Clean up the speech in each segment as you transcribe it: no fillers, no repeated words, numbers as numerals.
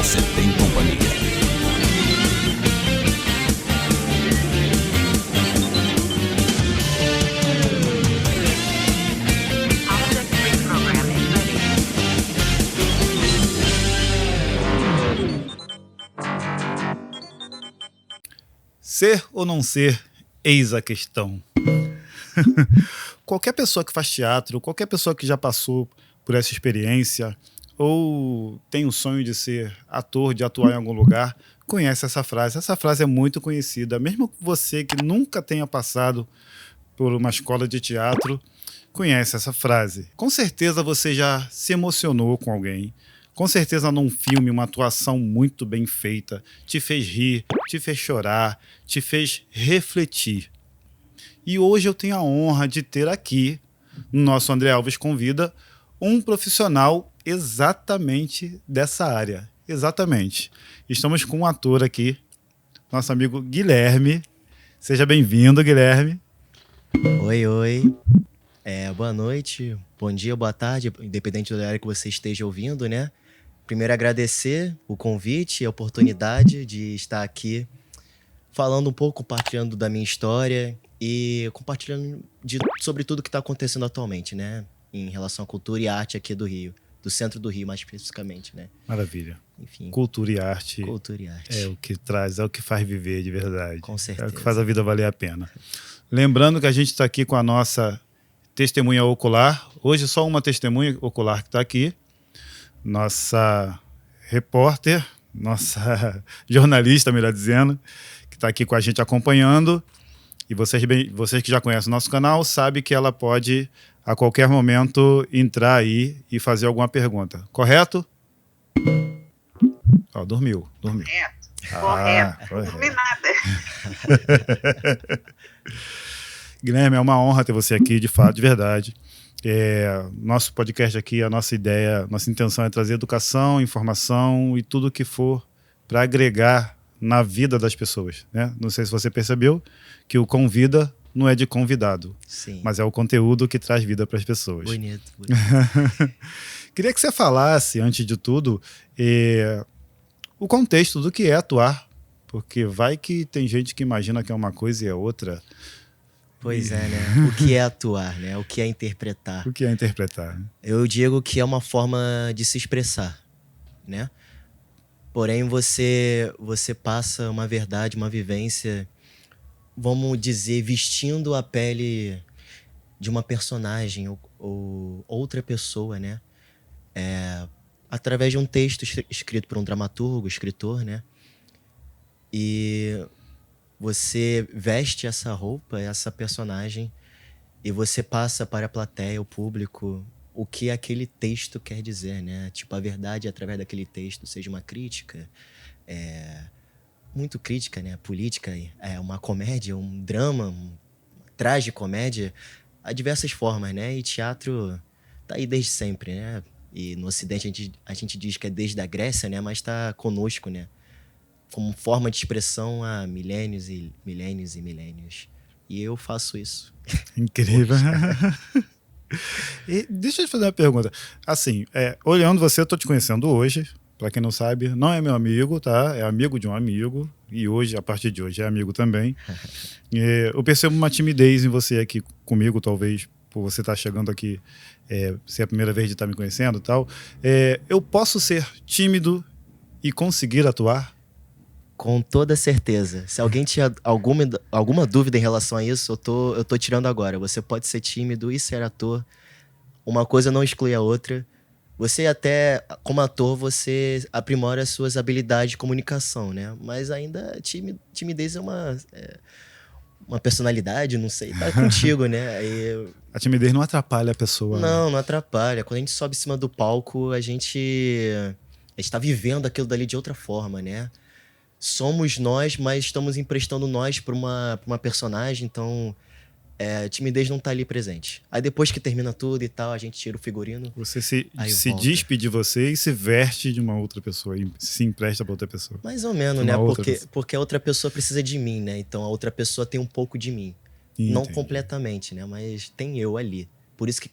você tem companhia. Ser ou não ser, eis a questão. Qualquer pessoa que faz teatro, qualquer pessoa que já passou por essa experiência ou tem o sonho de ser ator, de atuar em algum lugar, conhece essa frase. Essa frase é muito conhecida. Mesmo você que nunca tenha passado por uma escola de teatro, conhece essa frase. Com certeza você já se emocionou com alguém. Com certeza num filme, uma atuação muito bem feita, te fez rir, te fez chorar, te fez refletir. E hoje eu tenho a honra de ter aqui, no nosso André Alves Convida, um profissional exatamente dessa área. Exatamente. Estamos com um ator aqui, nosso amigo Guilherme. Seja bem-vindo, Guilherme. Oi. Boa noite, bom dia, boa tarde, independente do horário que você esteja ouvindo, né? Primeiro, agradecer o convite e a oportunidade de estar aqui falando um pouco, compartilhando da minha história e compartilhando sobre tudo que está acontecendo atualmente, né? Em relação à cultura e arte aqui do Rio, do centro do Rio, mais especificamente, né? Maravilha. Enfim. Cultura e arte. Cultura e arte. É o que traz, é o que faz viver de verdade. Com certeza. É o que faz a vida valer a pena. Lembrando que a gente está aqui com a nossa testemunha ocular. Hoje só uma testemunha ocular que está aqui. Nossa repórter, nossa jornalista, melhor dizendo, que está aqui com a gente acompanhando. E vocês que já conhecem o nosso canal, sabem que ela pode, a qualquer momento, entrar aí e fazer alguma pergunta. Correto? Ó, dormiu. Correto. Não dormi nada. Guilherme, é uma honra ter você aqui, de fato, de verdade. Nosso podcast aqui, a nossa ideia, nossa intenção é trazer educação, informação e tudo que for para agregar na vida das pessoas, né? Não sei se você percebeu que o Convida não é de convidado. Sim. Mas é o conteúdo que traz vida para as pessoas. Bonito. Queria que você falasse, antes de tudo, o contexto do que é atuar, porque vai que tem gente que imagina que é uma coisa e é outra. Pois é, né? O que é atuar, né? O que é interpretar. O que é interpretar? Né? Eu digo que é uma forma de se expressar, né? Porém, você passa uma verdade, uma vivência, vamos dizer, vestindo a pele de uma personagem ou outra pessoa, né? Através de um texto escrito por um dramaturgo, escritor, né? E você veste essa roupa, essa personagem, e você passa para a plateia, o público, o que aquele texto quer dizer, né? Tipo, a verdade através daquele texto, seja uma crítica, muito crítica, né? Política, uma comédia, um drama, uma tragicomédia, há diversas formas, né? E teatro tá aí desde sempre, né? E no Ocidente a gente diz que é desde a Grécia, né? Mas tá conosco, né? Como forma de expressão há milênios e milênios e milênios. E eu faço isso. Incrível. E deixa eu te fazer uma pergunta. Assim, olhando você, eu tô te conhecendo hoje. Para quem não sabe, não é meu amigo, tá? É amigo de um amigo. E hoje, a partir de hoje, é amigo também. Eu percebo uma timidez em você aqui comigo, talvez, por você estar chegando aqui, ser a primeira vez de estar me conhecendo e tal. Eu posso ser tímido e conseguir atuar? Com toda certeza. Se alguém tinha alguma dúvida em relação a isso, eu tô tirando agora. Você pode ser tímido e ser ator. Uma coisa não exclui a outra. Você até, como ator, você aprimora as suas habilidades de comunicação, né? Mas ainda timidez é uma personalidade, não sei. Tá contigo, né? A timidez não atrapalha a pessoa. Não atrapalha. Quando a gente sobe em cima do palco, a gente tá vivendo aquilo dali de outra forma, né? Somos nós, mas estamos emprestando nós para uma personagem, então a timidez não tá ali presente. Aí depois que termina tudo e tal, a gente tira o figurino. Você se volta. despe de você e se veste de uma outra pessoa e se empresta para outra pessoa. Mais ou menos, né? Porque a outra pessoa precisa de mim, né? Então a outra pessoa tem um pouco de mim. Entendi. Não completamente, né? Mas tem eu ali. Por isso que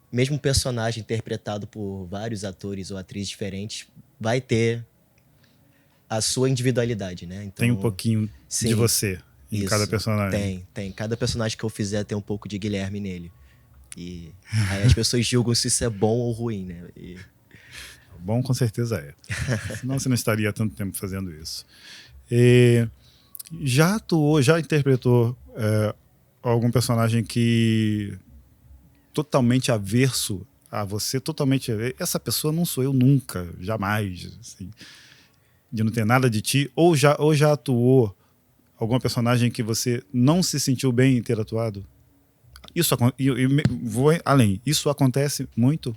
mesmo personagem interpretado por vários atores ou atrizes diferentes vai ter a sua individualidade, né? Então, Tem um pouquinho sim, de você em isso, cada personagem. tem. Cada personagem que eu fizer tem um pouco de Guilherme nele. E aí as pessoas julgam se isso é bom ou ruim, né? Bom, com certeza é. Senão você não estaria tanto tempo fazendo isso. E já atuou, já interpretou algum personagem que totalmente averso a você, totalmente... Essa pessoa não sou eu nunca, jamais, assim, de não ter nada de ti, ou já atuou alguma personagem que você não se sentiu bem em ter atuado? Vou além, isso acontece muito?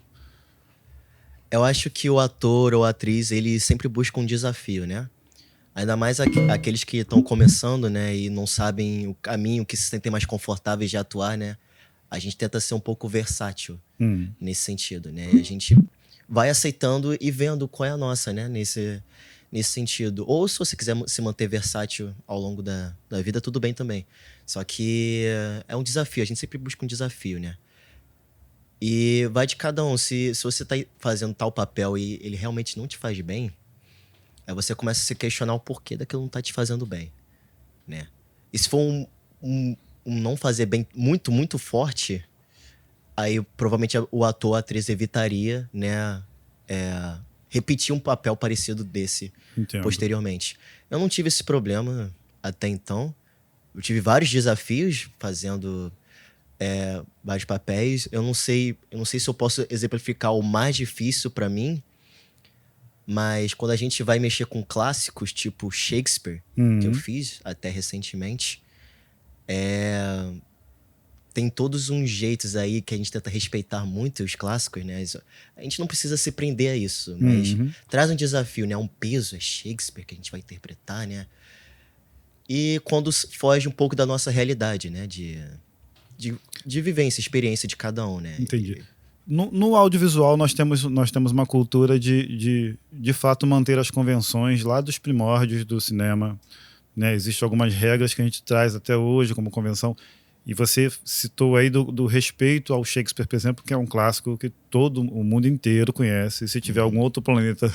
Eu acho que o ator ou a atriz, ele sempre busca um desafio, né? Ainda mais aqueles que estão começando, né? E não sabem o caminho, que se sentem mais confortáveis de atuar, né? A gente tenta ser um pouco versátil nesse sentido, né? E a gente vai aceitando e vendo qual é a nossa, né? Nesse sentido. Ou se você quiser se manter versátil ao longo da vida, tudo bem também. Só que é um desafio, a gente sempre busca um desafio, né? E vai de cada um. Se você tá fazendo tal papel e ele realmente não te faz bem, aí você começa a se questionar o porquê daquilo não tá te fazendo bem, né? E se for um não fazer bem muito, muito forte, aí provavelmente o ator, a atriz evitaria, né? Repetir um papel parecido desse. Entendo. Posteriormente. Eu não tive esse problema até então. Eu tive vários desafios fazendo vários papéis. Eu não sei se eu posso exemplificar o mais difícil pra mim, mas quando a gente vai mexer com clássicos, tipo Shakespeare, que eu fiz até recentemente, tem todos uns jeitos aí que a gente tenta respeitar muito os clássicos, né? A gente não precisa se prender a isso, mas traz um desafio, né? Um peso, é Shakespeare que a gente vai interpretar, né? E quando foge um pouco da nossa realidade, né? De vivência, experiência de cada um, né? Entendi. No audiovisual, nós temos uma cultura de fato manter as convenções lá dos primórdios do cinema, né? Existem algumas regras que a gente traz até hoje como convenção. E você citou aí do respeito ao Shakespeare, por exemplo, que é um clássico que todo o mundo inteiro conhece. E se tiver algum outro planeta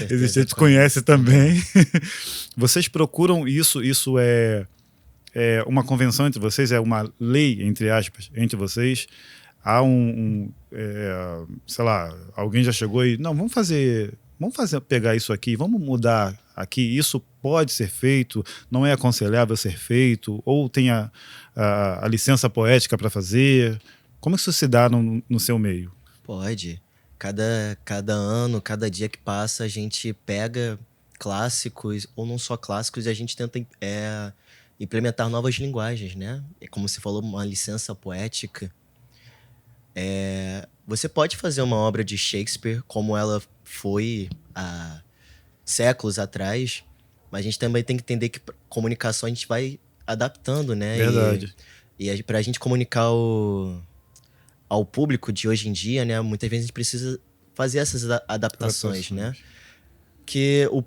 existente, conhece também. Vocês procuram isso? Isso é uma convenção entre vocês? É uma lei, entre aspas, entre vocês? Há sei lá, alguém já chegou e... Não, vamos pegar isso aqui, vamos mudar aqui. Isso pode ser feito, não é aconselhável ser feito, ou tem a licença poética para fazer. Como isso se dá no seu meio? Pode. Cada ano, cada dia que passa, a gente pega clássicos, ou não só clássicos, e a gente tenta implementar novas linguagens, né? Como você falou, uma licença poética. Você pode fazer uma obra de Shakespeare como ela foi há séculos atrás, mas a gente também tem que entender que comunicação a gente vai adaptando, né? Verdade. E pra gente comunicar ao público de hoje em dia, né? Muitas vezes a gente precisa fazer essas adaptações, né? Que o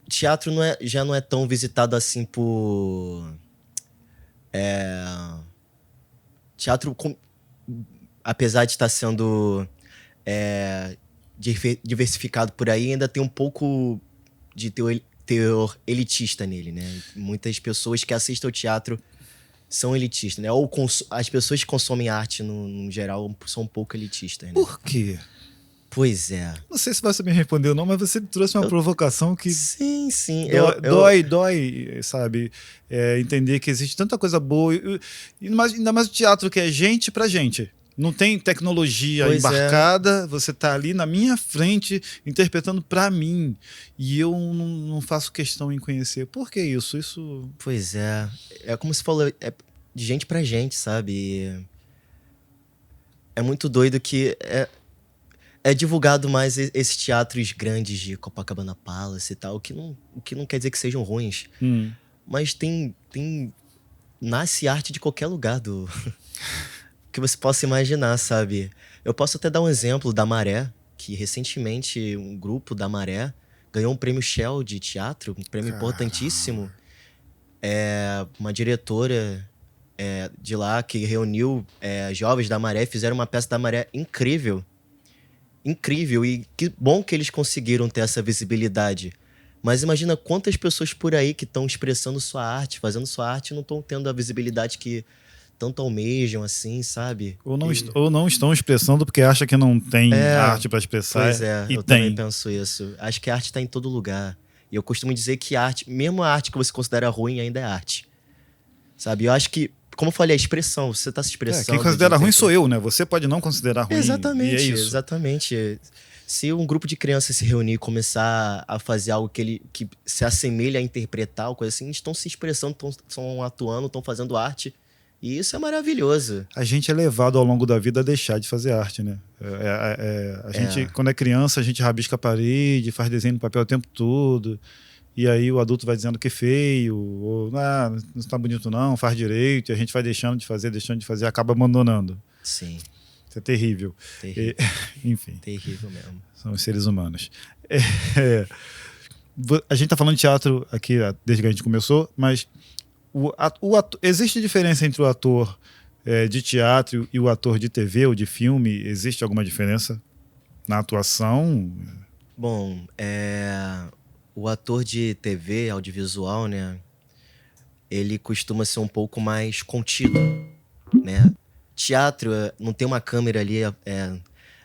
teatro já não é tão visitado assim por... Teatro, apesar de estar sendo diversificado por aí, ainda tem um pouco de teor elitista nele, né? Muitas pessoas que assistem ao teatro são elitistas, né? Ou as pessoas que consomem arte, no geral, são um pouco elitistas, né? Por quê? Pois é. Não sei se você me respondeu não, mas você trouxe uma provocação que... Sim. Dói, sabe? Entender que existe tanta coisa boa. Ainda mais o teatro, que é gente pra gente. Não tem tecnologia embarcada, você tá ali na minha frente interpretando pra mim. E eu não faço questão em conhecer. Por que isso? Pois é. É como você falou, é de gente pra gente, sabe? É muito doido que é divulgado mais esses teatros grandes de Copacabana Palace e tal, o que não quer dizer que sejam ruins. Mas nasce arte de qualquer lugar que você possa imaginar, sabe? Eu posso até dar um exemplo da Maré, que recentemente um grupo da Maré ganhou um prêmio Shell de teatro, um prêmio importantíssimo. Uma diretora de lá que reuniu jovens da Maré, fizeram uma peça da Maré incrível. incrível. E que bom que eles conseguiram ter essa visibilidade. Mas imagina quantas pessoas por aí que estão expressando sua arte, fazendo sua arte, e não estão tendo a visibilidade que tanto almejam, assim, sabe? Ou não estão expressando porque acha que não tem arte para expressar. Pois é, e eu tem. também penso isso. Acho que a arte está em todo lugar. E eu costumo dizer que a arte, mesmo a arte que você considera ruim, ainda é arte. Sabe? Eu acho que, como eu falei, a expressão, você está se expressando. Quem considera ruim sou eu, né? Você pode não considerar ruim. Exatamente, e é isso. exatamente. Se um grupo de crianças se reunir e começar a fazer algo que se assemelha a interpretar, ou coisa assim, eles estão se expressando, estão atuando, estão fazendo arte. E isso é maravilhoso. A gente é levado ao longo da vida a deixar de fazer arte, né? A gente, quando é criança, a gente rabisca a parede, faz desenho no papel o tempo todo. E aí o adulto vai dizendo que é feio, ou não está bonito não, faz direito. E a gente vai deixando de fazer, acaba abandonando. Sim. Isso é terrível. Enfim. Terrível mesmo. São os seres humanos. A gente está falando de teatro aqui desde que a gente começou, mas existe diferença entre o ator de teatro e o ator de TV ou de filme? Existe alguma diferença na atuação? Bom, o ator de TV, audiovisual, né? Ele costuma ser um pouco mais contido, né? Teatro, não tem uma câmera ali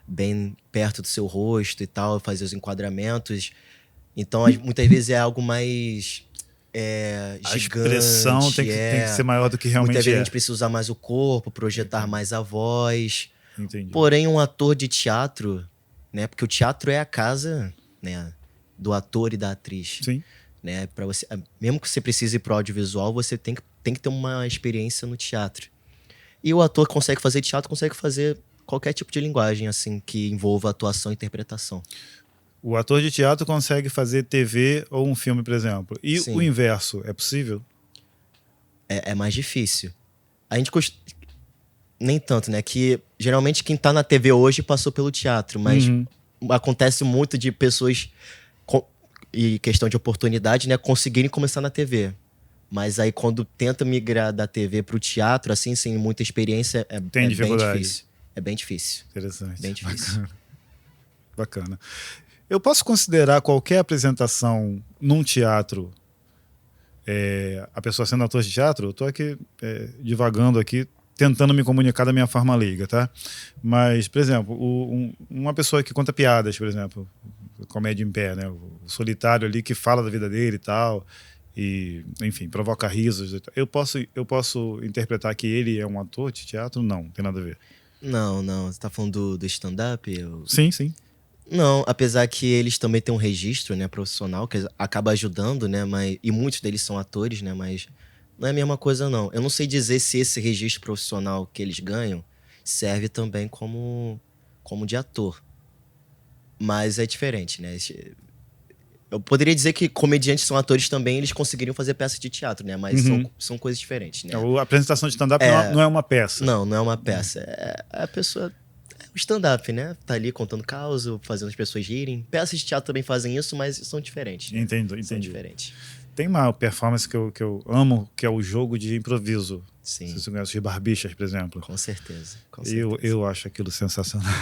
bem perto do seu rosto e tal, fazer os enquadramentos. Então, muitas vezes é algo mais A gigante. expressão tem que ser maior do que realmente Muitas vezes a gente precisa usar mais o corpo, projetar mais a voz. Entendi. Porém, um ator de teatro, né? Porque o teatro é a casa, né, do ator e da atriz. Sim. Né? Para você, mesmo que você precise ir pro audiovisual, você tem que ter uma experiência no teatro. E o ator consegue fazer teatro, consegue fazer qualquer tipo de linguagem assim que envolva atuação e interpretação. O ator de teatro consegue fazer TV ou um filme, por exemplo. E Sim. o inverso, é possível? É mais difícil. A gente nem tanto, né? Que geralmente quem tá na TV hoje passou pelo teatro, mas acontece muito de pessoas e questão de oportunidade, né, conseguirem começar na TV. Mas aí quando tenta migrar da TV pro teatro, assim, sem muita experiência, Tem dificuldade. bem difícil. É bem difícil. Interessante. Bem difícil. Bacana. Eu posso considerar qualquer apresentação num teatro a pessoa sendo ator de teatro? Eu tô aqui divagando aqui, tentando me comunicar da minha forma leiga, tá? Mas, por exemplo, uma pessoa que conta piadas, por exemplo, comédia em pé, né? O solitário ali que fala da vida dele e tal, e, enfim, provoca risos. Eu posso interpretar que ele é um ator de teatro? Não, tem nada a ver. Não. Você tá falando do stand-up? Sim, sim. Não, apesar que eles também têm um registro, né, profissional, que acaba ajudando, né, e muitos deles são atores, né, mas não é a mesma coisa, não. Eu não sei dizer se esse registro profissional que eles ganham serve também como de ator. Mas é diferente, né? Eu poderia dizer que comediantes são atores também, eles conseguiriam fazer peças de teatro, né? Mas são coisas diferentes, né? A apresentação de stand-up não é uma peça. Não é uma peça. A pessoa... O stand-up, né? Tá ali contando caos, fazendo as pessoas rirem. Peças de teatro também fazem isso, mas são diferentes. Né? Entendi. São diferentes. Tem uma performance que eu amo, que é o jogo de improviso. Sim. Se você conhece os Barbixas, por exemplo. Com certeza. Eu acho aquilo sensacional.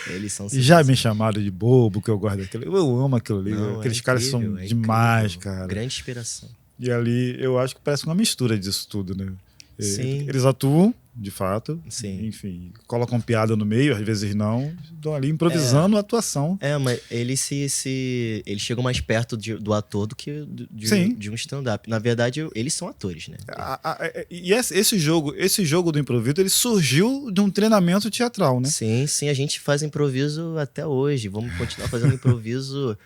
Eles são E já me chamaram de bobo, que eu gosto daquilo. Eu amo aquilo ali. Não, Aqueles caras são demais, cara. Grande inspiração. E ali eu acho que parece uma mistura disso tudo, né? Sim. Eles atuam, de fato. Sim. Enfim, colocam piada no meio, às vezes não. Estão ali improvisando a atuação. Mas eles eles chegam mais perto do ator do que de um stand-up. Na verdade, eles são atores, né? E esse jogo do improviso, ele surgiu de um treinamento teatral, né? Sim, a gente faz improviso até hoje. Vamos continuar fazendo improviso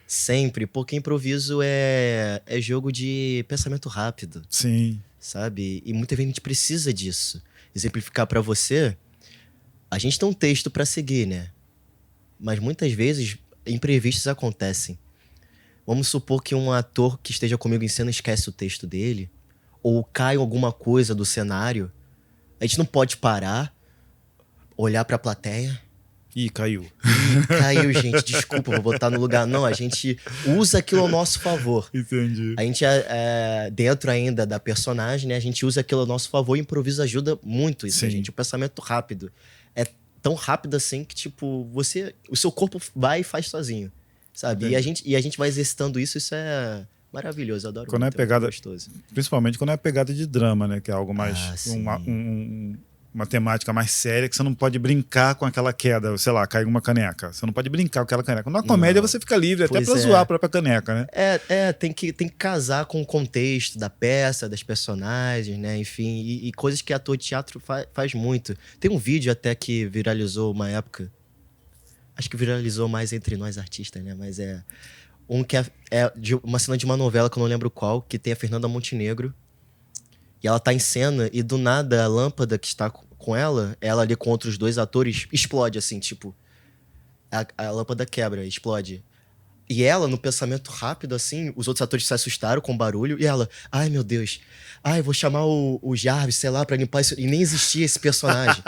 sempre, porque improviso é jogo de pensamento rápido. Sim. Sabe? E muitas vezes a gente precisa disso. Exemplificar pra você, a gente tem um texto pra seguir, né? Mas muitas vezes imprevistos acontecem. Vamos supor que um ator que esteja comigo em cena esquece o texto dele, ou cai alguma coisa do cenário. A gente não pode parar, olhar pra plateia. Ih, caiu. Caiu, gente. Desculpa, vou botar no lugar. Não, a gente usa aquilo ao nosso favor. Entendi. A gente, dentro ainda da personagem, né? A gente usa aquilo ao nosso favor e improviso ajuda muito isso, Sim. gente. O pensamento rápido. tão rápida assim que, tipo, o seu corpo vai e faz sozinho, sabe? Entendi. E a gente vai exercitando isso é maravilhoso, eu adoro Quando é muito, muito pegada, gostoso. principalmente quando é pegada de drama, né? Que é algo mais. Ah, sim. Uma temática mais séria, que você não pode brincar com aquela queda, sei lá, caiu uma caneca. Você não pode brincar com aquela caneca. Na comédia Não. você fica livre, até Pois pra é. zoar a própria caneca, né? Tem que casar com o contexto da peça, das personagens, né? Enfim, e coisas que ator de teatro faz muito. Tem um vídeo até que viralizou uma época. Acho que viralizou mais entre nós artistas, né? Mas é um que é de uma cena de uma novela que eu não lembro qual, que tem a Fernanda Montenegro. E ela tá em cena e do nada a lâmpada que está com ela ali com outros dois atores, explode assim, tipo. A lâmpada quebra, explode. E ela, no pensamento rápido, assim, os outros atores se assustaram com o barulho. E ela, ai meu Deus, ai, vou chamar o Jarvis, sei lá, pra limpar isso. E nem existia esse personagem.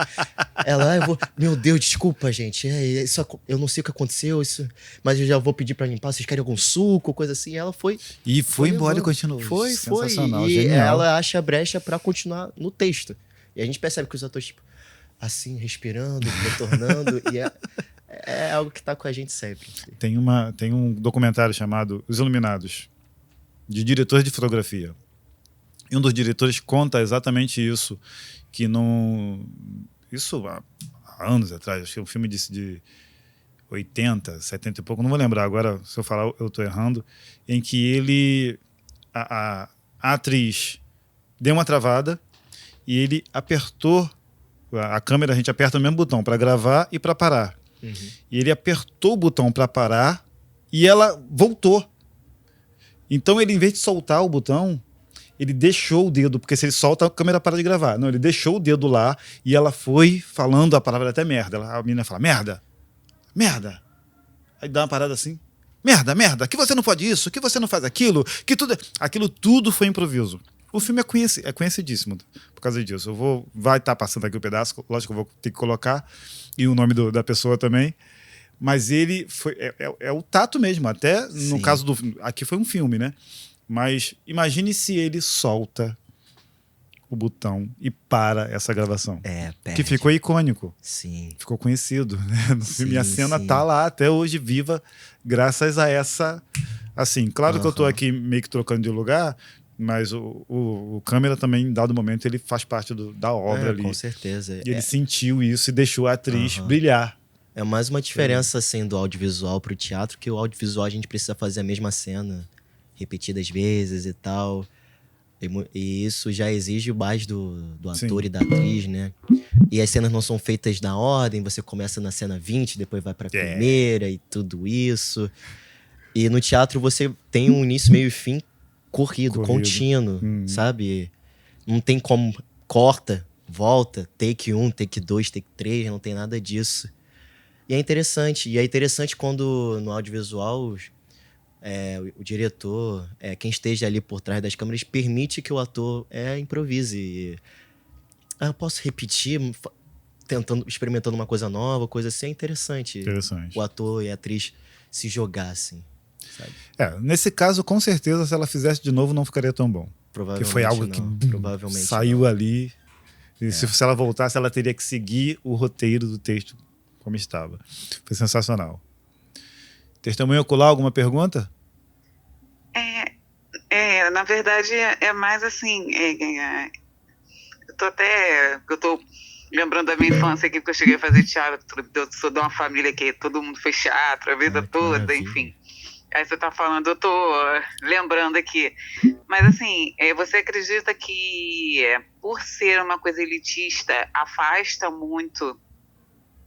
Ela, ai, meu Deus, desculpa, gente. Eu não sei o que aconteceu, mas eu já vou pedir pra limpar. Vocês querem algum suco, coisa assim? E ela foi. E foi embora e levando. continuou. Foi. Sensacional, E genial. ela acha a brecha pra continuar no texto. E a gente percebe que os atores, tipo, assim, respirando, retornando. E é algo que tá com a gente sempre. Tem um documentário chamado Os Iluminados, de diretores de fotografia. E um dos diretores conta exatamente isso, que não... Isso há anos atrás, acho que é um filme de 80, 70 e pouco, não vou lembrar agora, se eu falar eu estou errando, em que ele... A atriz deu uma travada e ele apertou a câmera, a gente aperta o mesmo botão para gravar e para parar. Uhum. E ele apertou o botão para parar e ela voltou. Então ele, em vez de soltar o botão, ele deixou o dedo, porque se ele solta, a câmera para de gravar. Não, ele deixou o dedo lá e ela foi falando a palavra até merda. A menina fala, merda, merda. Aí dá uma parada assim, merda, merda, que você não pode isso, que você não faz aquilo, que tudo... Aquilo tudo foi improviso. O filme é conhecidíssimo por causa disso. Vai estar passando aqui o pedaço, lógico que eu vou ter que colocar, e o nome da pessoa também. Mas ele foi. É o tato mesmo. Até no Sim. caso do. Aqui foi um filme, né? Mas imagine se ele solta o botão e para essa gravação. Perde. Que ficou icônico. Sim. Ficou conhecido, né? No filme. E a cena sim. tá lá até hoje viva, graças a essa. Assim, claro que eu tô aqui meio que trocando de lugar. Mas o câmera também, em dado momento, ele faz parte da obra ali. Com certeza. E ele sentiu isso e deixou a atriz brilhar. É mais uma diferença, assim, do audiovisual pro teatro, que o audiovisual a gente precisa fazer a mesma cena repetidas vezes e tal. E isso já exige mais do ator e da atriz, né? E as cenas não são feitas na ordem, você começa na cena 20, depois vai pra primeira e tudo isso. E no teatro você tem um início, meio e fim corrido. Contínuo, sabe? Não tem como corta, volta, take 1, take 2, take 3, não tem nada disso. E é interessante quando no audiovisual o diretor, quem esteja ali por trás das câmeras, permite que o ator improvise. Eu posso repetir, experimentando uma coisa nova, coisa assim, é interessante. O ator e a atriz se jogar, assim. Sabe? Nesse caso, com certeza, se ela fizesse de novo, não ficaria tão bom. Provavelmente porque foi algo não. que Provavelmente saiu não. ali. E se ela voltasse, ela teria que seguir o roteiro do texto como estava. Foi sensacional. Testemunho ocular, alguma pergunta? Na verdade, é mais assim... Eu tô lembrando da minha infância aqui, porque eu cheguei a fazer teatro. Eu sou de uma família que todo mundo fez teatro a vida toda, maravilha. Enfim. Aí você tá falando, eu tô lembrando aqui. Mas assim, você acredita que por ser uma coisa elitista, afasta muito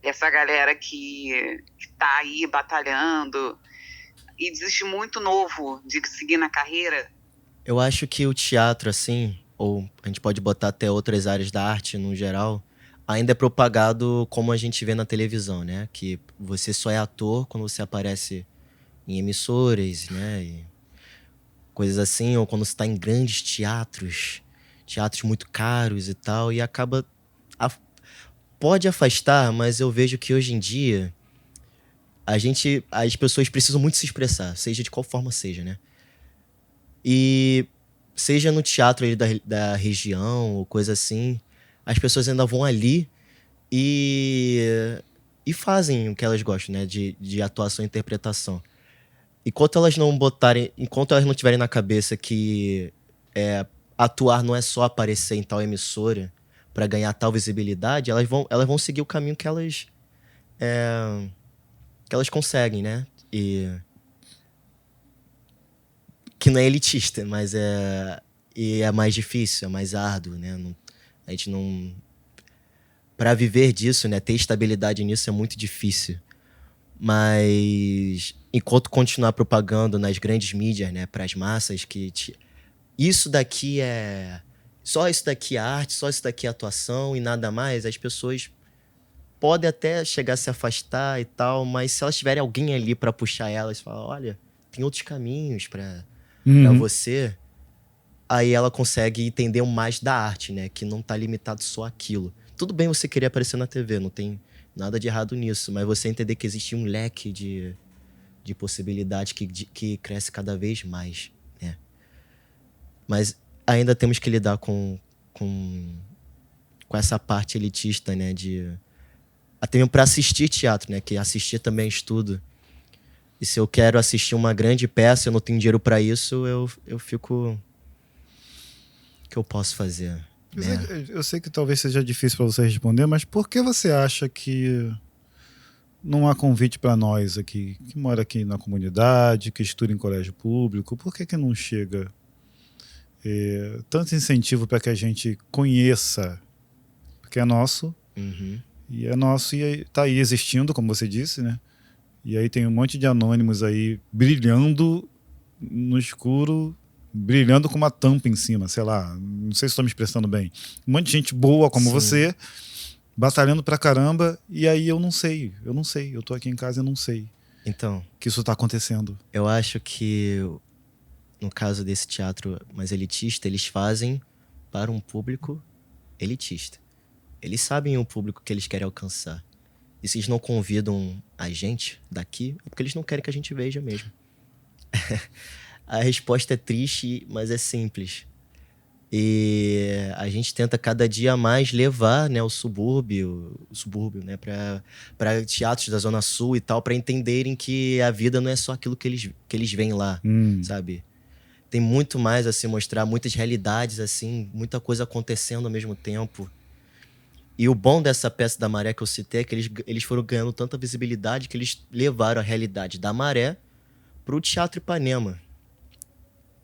essa galera que tá aí batalhando e existe muito novo de seguir na carreira? Eu acho que o teatro, assim, ou a gente pode botar até outras áreas da arte no geral, ainda é propagado como a gente vê na televisão, né? Que você só é ator quando você aparece em emissoras, né? E coisas assim, ou quando você tá em grandes teatros muito caros e tal, e acaba... Pode afastar, mas eu vejo que hoje em dia as pessoas precisam muito se expressar, seja de qual forma seja, né? E seja no teatro ali da região ou coisa assim, as pessoas ainda vão ali e e fazem o que elas gostam, né? De atuação e interpretação. Enquanto elas não tiverem na cabeça que atuar não é só aparecer em tal emissora para ganhar tal visibilidade, elas vão seguir o caminho que elas conseguem, né? E que não é elitista, mas é mais difícil, é mais árduo, né? A gente não... Para viver disso, né? Ter estabilidade nisso é muito difícil. Mas enquanto continuar propagando nas grandes mídias, né? Para as massas isso daqui só isso daqui é arte, só isso daqui é atuação e nada mais, as pessoas podem até chegar a se afastar e tal, mas se elas tiverem alguém ali para puxar elas, falar, olha, tem outros caminhos para você, aí ela consegue entender mais da arte, né? Que não tá limitado só àquilo. Tudo bem você querer aparecer na TV, não tem nada de errado nisso, mas você entender que existe um leque de possibilidades que cresce cada vez mais, né? Mas ainda temos que lidar com essa parte elitista, né? Até mesmo para assistir teatro, né? Que assistir também é estudo. E se eu quero assistir uma grande peça, eu não tenho dinheiro para isso, eu fico... O que eu posso fazer? Eu sei que talvez seja difícil para você responder, mas por que você acha que não há convite para nós aqui, que mora aqui na comunidade, que estuda em colégio público? Por que não chega tanto incentivo para que a gente conheça? Porque é nosso, e é nosso e está aí existindo, como você disse, né? E aí tem um monte de anônimos aí brilhando no escuro, brilhando com uma tampa em cima, sei lá, não sei se estou me expressando bem. Um monte de gente boa como você, batalhando pra caramba, e aí eu não sei, eu tô aqui em casa e não sei então, que isso tá acontecendo. Eu acho que, no caso desse teatro mais elitista, eles fazem para um público elitista. Eles sabem o público que eles querem alcançar. E se eles não convidam a gente daqui, é porque eles não querem que a gente veja mesmo. A resposta é triste, mas é simples. E a gente tenta cada dia mais levar, né, o subúrbio, né, para teatros da Zona Sul e tal, para entenderem que a vida não é só aquilo que eles veem lá, sabe? Tem muito mais a se mostrar, muitas realidades, assim, muita coisa acontecendo ao mesmo tempo. E o bom dessa peça da Maré que eu citei é que eles foram ganhando tanta visibilidade que eles levaram a realidade da Maré pro Teatro Ipanema.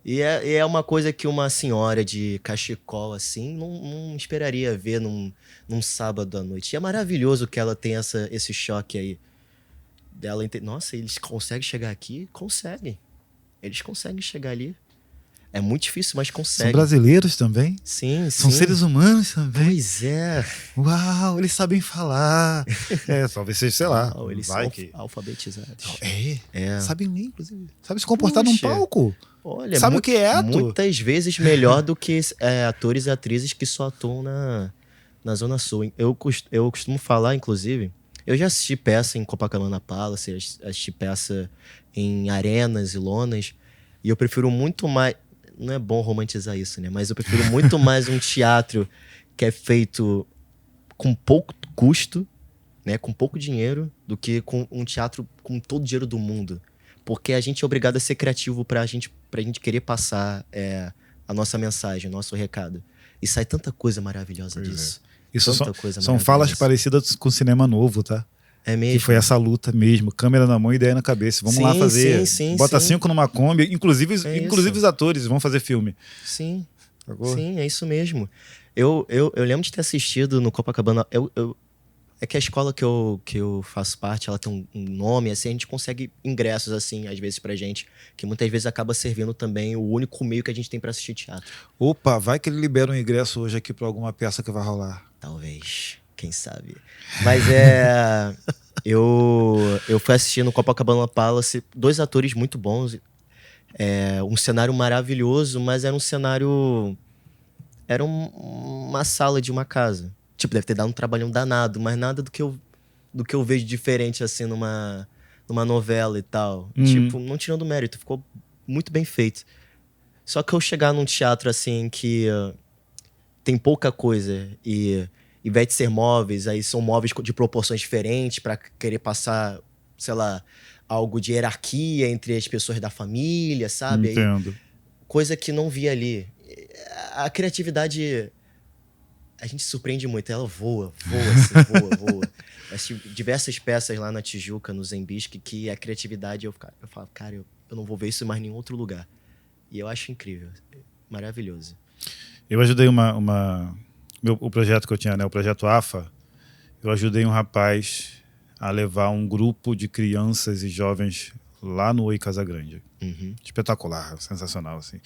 E é uma coisa que uma senhora de cachecol, assim, não esperaria ver num sábado à noite. E é maravilhoso que ela tenha esse choque aí. Nossa, eles conseguem chegar aqui? Conseguem. Eles conseguem chegar ali. É muito difícil, mas conseguem. São brasileiros também? Sim, São seres humanos também? Pois é. Uau, eles sabem falar. Talvez seja, sei lá. Eles são alfabetizados. Sabem ler, inclusive. Sabem se comportar num palco. Olha, sabe o que é ato? Muitas vezes melhor do que atores e atrizes que só atuam na Zona Sul. Eu costumo falar, inclusive, eu já assisti peça em Copacabana Palace, assisti peça em arenas e lonas, e eu prefiro muito mais... Não é bom romantizar isso, né? Mas eu prefiro muito mais um teatro que é feito com pouco custo, né? Com pouco dinheiro, do que com um teatro com todo o dinheiro do mundo. Porque a gente é obrigado a ser criativo pra gente querer passar a nossa mensagem, o nosso recado. E sai tanta coisa maravilhosa disso. Isso são falas parecidas com o cinema novo, tá? É mesmo. Que foi essa luta mesmo, câmera na mão e ideia na cabeça. Vamos lá fazer. Bota 5 numa Kombi, inclusive os atores vão fazer filme. Sim. Sim, é isso mesmo. Eu lembro de ter assistido no Copacabana. É que a escola que eu faço parte, ela tem um nome, assim, a gente consegue ingressos, assim, às vezes pra gente, que muitas vezes acaba servindo também o único meio que a gente tem pra assistir teatro. Opa, vai que ele libera um ingresso hoje aqui pra alguma peça que vai rolar. Talvez, quem sabe. Mas eu fui assistir no Copacabana Palace, 2 atores muito bons, um cenário maravilhoso, mas era um cenário... Era uma sala de uma casa. Tipo, deve ter dado um trabalhão danado, mas nada do que eu vejo diferente, assim, numa novela e tal. Tipo, não tirando mérito, ficou muito bem feito. Só que eu chegar num teatro, assim, que tem pouca coisa e em vez de ser móveis, aí são móveis de proporções diferentes para querer passar, sei lá, algo de hierarquia entre as pessoas da família, sabe? Entendo. Aí, coisa que não via ali. A criatividade, a gente se surpreende muito. Ela voa, assim, voa. Assisti diversas peças lá na Tijuca, no Zembisque, que a criatividade, eu falo, cara, eu não vou ver isso em mais nenhum outro lugar. E eu acho incrível, maravilhoso. Eu ajudei o projeto que eu tinha, né, o projeto AFA, eu ajudei um rapaz a levar um grupo de crianças e jovens lá no Oi Casa Grande. Espetacular, sensacional, assim.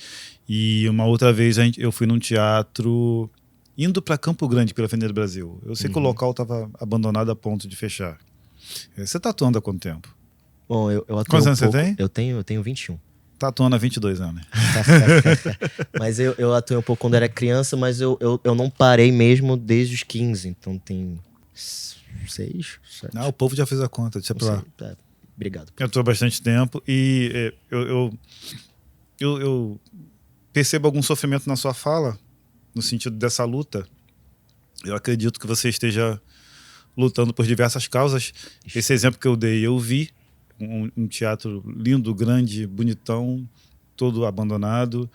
E uma outra vez eu fui num teatro indo para Campo Grande, pela Avenida do Brasil. Eu sei que o local estava abandonado a ponto de fechar. Você tá atuando há quanto tempo? Bom, eu atuo Quantos anos você tem? Eu tenho 21. Tá atuando há 22 anos. Mas eu atuei um pouco quando era criança, mas eu não parei mesmo desde os 15. Então tem 6, 7. O povo já fez a conta, deixa pra lá. Obrigado. Eu estou há bastante tempo e eu percebo algum sofrimento na sua fala, no sentido dessa luta. Eu acredito que você esteja lutando por diversas causas. Esse exemplo que eu dei, eu vi um teatro lindo, grande, bonitão, todo abandonado.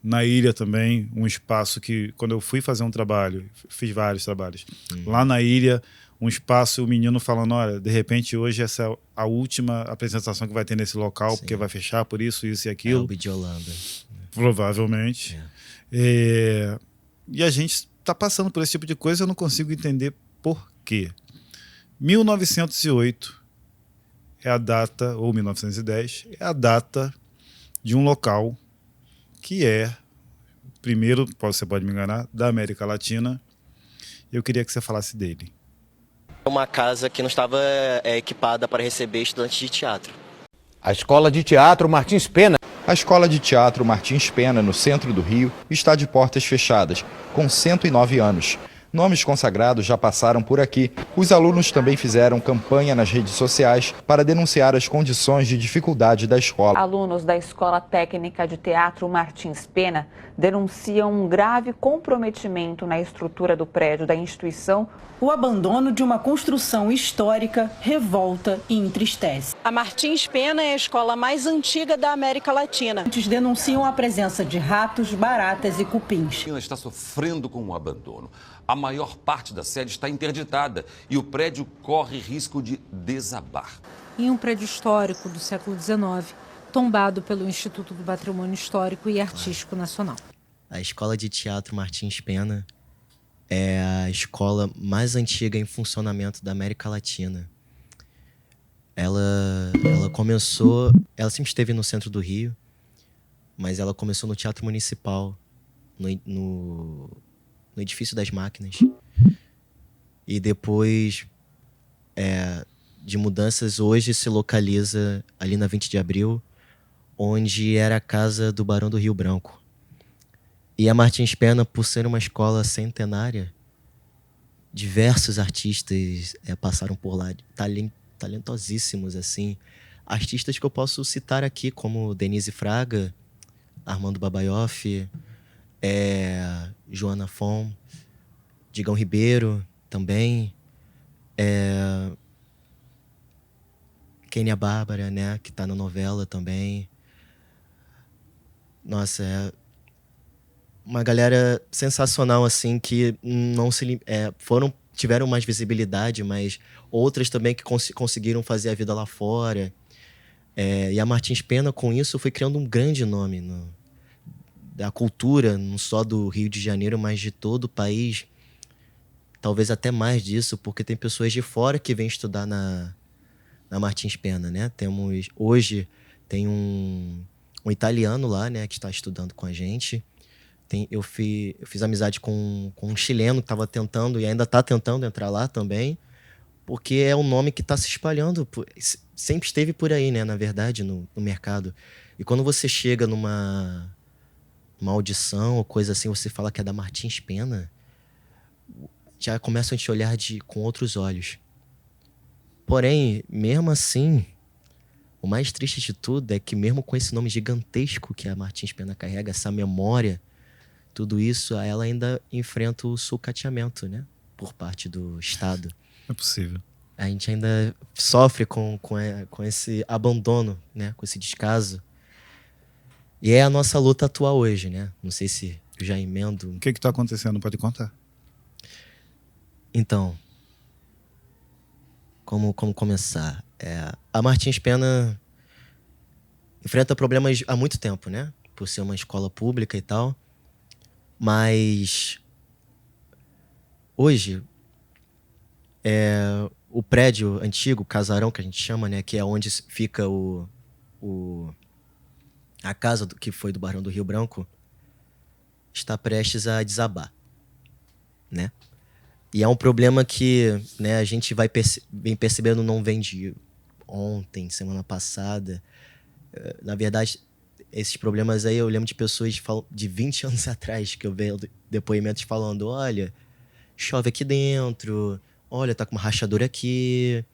Na ilha também, um espaço que, quando eu fui fazer um trabalho, fiz vários trabalhos, lá na ilha, um espaço, o menino falando, olha, de repente hoje essa é a última apresentação que vai ter nesse local, porque vai fechar por isso e aquilo. É o de Holanda. Provavelmente. E a gente está passando por esse tipo de coisa, eu não consigo entender por quê. 1908 é a data, ou 1910, é a data de um local que é, primeiro, você pode me enganar, da América Latina. Eu queria que você falasse dele. Uma casa que não estava equipada para receber estudantes de teatro. A Escola de Teatro Martins Pena. A Escola de Teatro Martins Pena, no centro do Rio, está de portas fechadas, com 109 anos. Nomes consagrados já passaram por aqui. Os alunos também fizeram campanha nas redes sociais para denunciar as condições de dificuldade da escola. Alunos da Escola Técnica de Teatro Martins Pena denunciam um grave comprometimento na estrutura do prédio da instituição. O abandono de uma construção histórica revolta e entristece. A Martins Pena é a escola mais antiga da América Latina. Eles denunciam a presença de ratos, baratas e cupins. Ela está sofrendo com o abandono. A maior parte da sede está interditada e o prédio corre risco de desabar. Em um prédio histórico do século XIX, tombado pelo Instituto do Patrimônio Histórico e Artístico Nacional. A Escola de Teatro Martins Pena é a escola mais antiga em funcionamento da América Latina. Ela começou... Ela sempre esteve no centro do Rio, mas ela começou no Teatro Municipal, no Edifício das Máquinas. E depois de mudanças, hoje se localiza ali na 20 de Abril, onde era a casa do Barão do Rio Branco. E a Martins Pena, por ser uma escola centenária, diversos artistas passaram por lá, talentosíssimos, assim. Artistas que eu posso citar aqui, como Denise Fraga, Armando Babaioff, Joana Fon, Digão Ribeiro também, Kênia Bárbara, né, que tá na novela também. Nossa, é uma galera sensacional, assim, que não se tiveram mais visibilidade, mas outras também que conseguiram fazer a vida lá fora. E a Martins Pena, com isso, foi criando um grande nome da cultura, não só do Rio de Janeiro, mas de todo o país. Talvez até mais disso, porque tem pessoas de fora que vêm estudar na Martins Pena, né? Hoje tem um italiano lá, né, que está estudando com a gente. Eu fiz amizade com um chileno que estava tentando e ainda está tentando entrar lá também, porque é um nome que está se espalhando, sempre esteve por aí, né, na verdade, no mercado. E quando você chega numa audição ou coisa assim, você fala que é da Martins Pena, já começam a te olhar com outros olhos. Porém, mesmo assim, o mais triste de tudo é que mesmo com esse nome gigantesco que a Martins Pena carrega, essa memória, tudo isso, ela ainda enfrenta o sucateamento, né? Por parte do Estado. É possível. A gente ainda sofre com esse abandono, né? Com esse descaso. E é a nossa luta atual hoje, né? Não sei se eu já emendo. O que está acontecendo? Pode contar. Então, como começar? A Martins Pena enfrenta problemas há muito tempo, né? Por ser uma escola pública e tal. Mas hoje, o prédio antigo, o casarão que a gente chama, né? Que é onde fica a casa que foi do Barão do Rio Branco, está prestes a desabar, né? E é um problema que, né, a gente vem percebendo, não vem de ontem, semana passada. Na verdade, esses problemas aí eu lembro de pessoas de 20 anos atrás, que eu vejo depoimentos falando, olha, chove aqui dentro, olha, tá com uma rachadura aqui,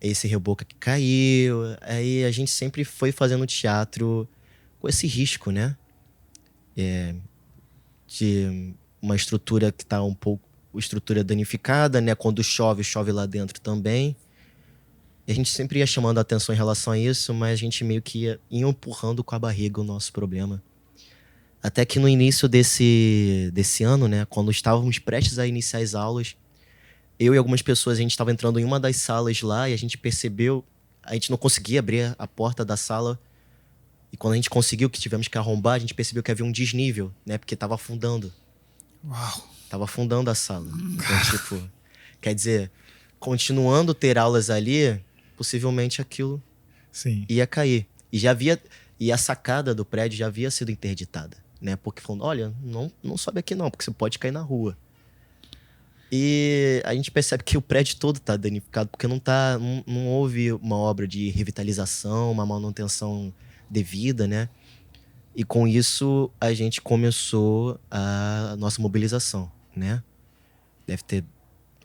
esse reboco aqui caiu. Aí a gente sempre foi fazendo teatro com esse risco, né? De uma estrutura que tá um pouco... estrutura danificada, né? Quando chove lá dentro também. E a gente sempre ia chamando a atenção em relação a isso, mas a gente meio que ia empurrando com a barriga o nosso problema. Até que no início desse ano, né? Quando estávamos prestes a iniciar as aulas, eu e algumas pessoas, a gente estava entrando em uma das salas lá e a gente percebeu... A gente não conseguia abrir a porta da sala. E quando a gente conseguiu, que tivemos que arrombar, a gente percebeu que havia um desnível, né? Porque estava afundando. Uau! Tava afundando a sala. Então, tipo... Quer dizer, continuando ter aulas ali, possivelmente aquilo ia cair. E a sacada do prédio já havia sido interditada, né? Porque falando, olha, não sobe aqui não, porque você pode cair na rua. E a gente percebe que o prédio todo tá danificado, porque não houve uma obra de revitalização, uma manutenção devida, né? E com isso a gente começou a nossa mobilização, né? Deve ter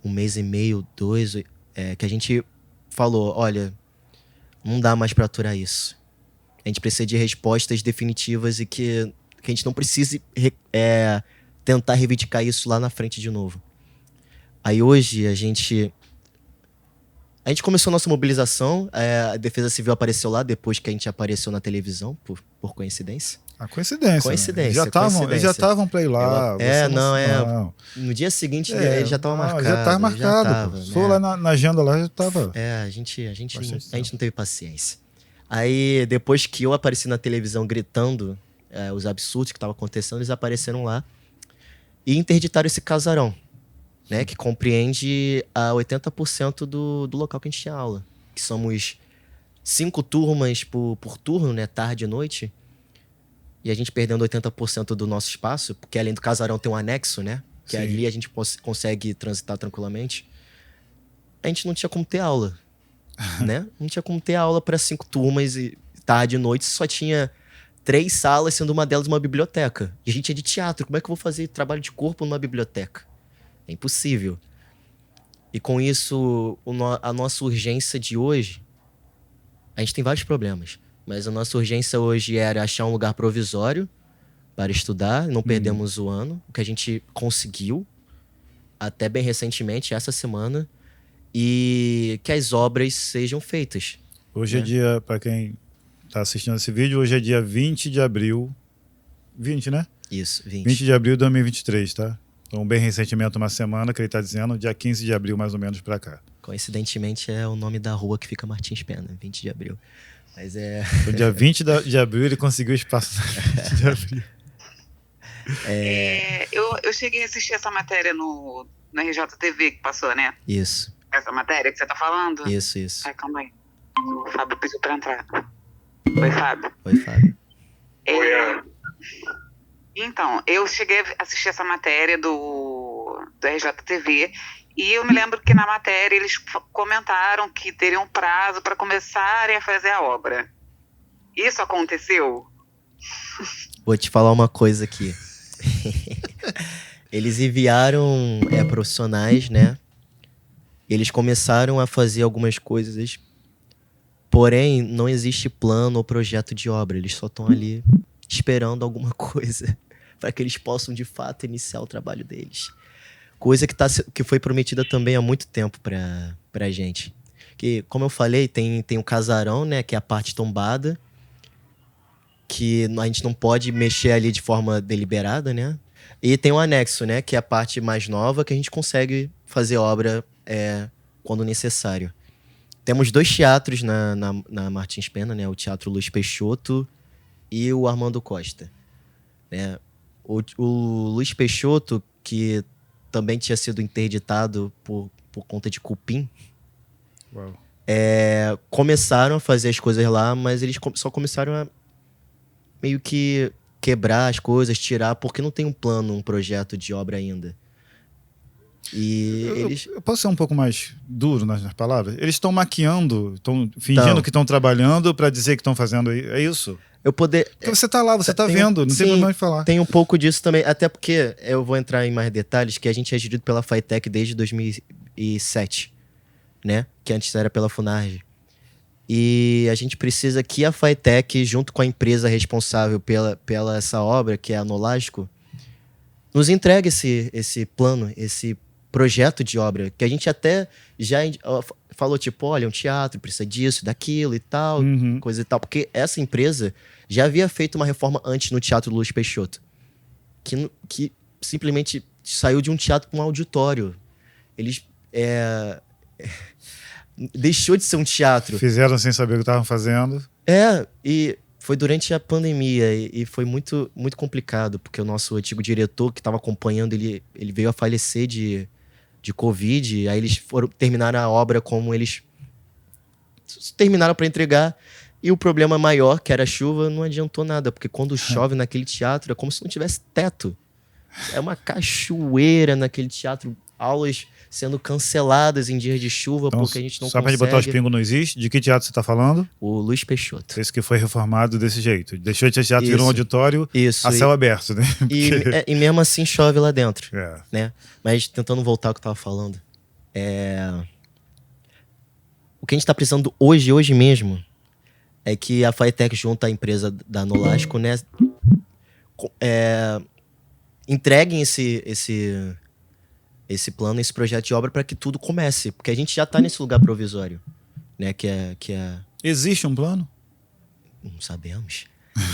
1 mês e meio, 2, que a gente falou, olha, não dá mais para aturar isso. A gente precisa de respostas definitivas e que a gente não precise tentar reivindicar isso lá na frente de novo. Aí hoje a gente começou a nossa mobilização, a Defesa Civil apareceu lá depois que a gente apareceu na televisão, por coincidência. A coincidência. Coincidência. Eles já estavam para ir lá. No dia seguinte ele já estava marcado. Já estava marcado. Se for lá na agenda lá, já estava. A gente não teve paciência. Aí depois que eu apareci na televisão gritando os absurdos que estavam acontecendo, eles apareceram lá e interditaram esse casarão, né, que compreende a 80% do local que a gente tinha aula. Que somos 5 turmas por turno, né, tarde e noite. E a gente perdendo 80% do nosso espaço, porque além do casarão tem um anexo, né? Que ali a gente consegue transitar tranquilamente. A gente não tinha como ter aula, né? Não tinha como ter aula para 5 turmas e tarde e noite só tinha 3 salas, sendo uma delas uma biblioteca. E a gente é de teatro, como é que eu vou fazer trabalho de corpo numa biblioteca? É impossível. E com isso, a nossa urgência de hoje... A gente tem vários problemas, mas a nossa urgência hoje era achar um lugar provisório para estudar. Não perdemos o ano, o que a gente conseguiu até bem recentemente, essa semana, e que as obras sejam feitas. Hoje é dia, para quem está assistindo esse vídeo, hoje é dia 20 de abril. 20, né? Isso, 20. 20 de abril de 2023, tá? Então, bem recentemente, uma semana, que ele está dizendo, dia 15 de abril, mais ou menos, para cá. Coincidentemente, é o nome da rua que fica Martins Pena, 20 de abril. Mas no dia 20 de abril, ele conseguiu espaço no 20 de abril. Eu cheguei a assistir essa matéria no RJTV que passou, né? Isso. Essa matéria que você tá falando? Isso. Ai, calma aí. O Fábio pediu pra entrar. Oi, Fábio. Oi, Fábio. Então, eu cheguei a assistir essa matéria do RJTV e eu me lembro que na matéria eles comentaram que teriam prazo para começarem a fazer a obra. Isso aconteceu? Vou te falar uma coisa aqui. Eles enviaram profissionais, né? Eles começaram a fazer algumas coisas, porém não existe plano ou projeto de obra. Eles só estão ali esperando alguma coisa para que eles possam, de fato, iniciar o trabalho deles. Coisa que foi prometida também há muito tempo pra gente. Que, como eu falei, tem o casarão, né, que é a parte tombada, que a gente não pode mexer ali de forma deliberada, né? E tem o anexo, né, que é a parte mais nova, que a gente consegue fazer obra quando necessário. Temos 2 teatros na Martins Pena, né? O Teatro Luiz Peixoto e o Armando Costa. Né? O Luiz Peixoto, que também tinha sido interditado por conta de cupim, Uau. começaram a fazer as coisas lá, mas eles só começaram a meio que quebrar as coisas, tirar, porque não tem um plano, um projeto de obra ainda. E eu posso ser um pouco mais duro nas palavras? Eles estão maquiando, estão fingindo que estão trabalhando para dizer que estão fazendo, é isso? Porque você tá lá, você tá vendo, não tem problema de falar. Tem um pouco disso também, até porque eu vou entrar em mais detalhes, que a gente é gerido pela Fitec desde 2007, né? Que antes era pela Funarge. E a gente precisa que a Fitec, junto com a empresa responsável pela essa obra, que é a Nolasco, nos entregue esse plano, esse projeto de obra, que a gente até já falou, tipo, olha, um teatro precisa disso, daquilo e tal, coisa e tal. Porque essa empresa já havia feito uma reforma antes no Teatro Luiz Peixoto, que simplesmente saiu de um teatro para um auditório. Eles... deixou de ser um teatro. Fizeram sem saber o que estavam fazendo. E foi durante a pandemia e foi muito, muito complicado, porque o nosso antigo diretor que estava acompanhando, ele veio a falecer de Covid, aí eles terminaram a obra como eles terminaram para entregar, e o problema maior, que era a chuva, não adiantou nada, porque quando chove naquele teatro é como se não tivesse teto. É uma cachoeira naquele teatro, aulas sendo canceladas em dias de chuva, então, porque a gente não só consegue. Só pra gente botar os pingos não existe, de que teatro você tá falando? O Luiz Peixoto. Esse que foi reformado desse jeito. Deixou de ser teatro, virou um auditório a céu aberto, né? E mesmo assim chove lá dentro. Né? Mas tentando voltar ao que eu tava falando. O que a gente tá precisando hoje mesmo, é que a Fitec, junto à empresa da Nolasco, né, entreguem esse plano, esse projeto de obra para que tudo comece. Porque a gente já tá nesse lugar provisório, né? Que é... Existe um plano? Não sabemos.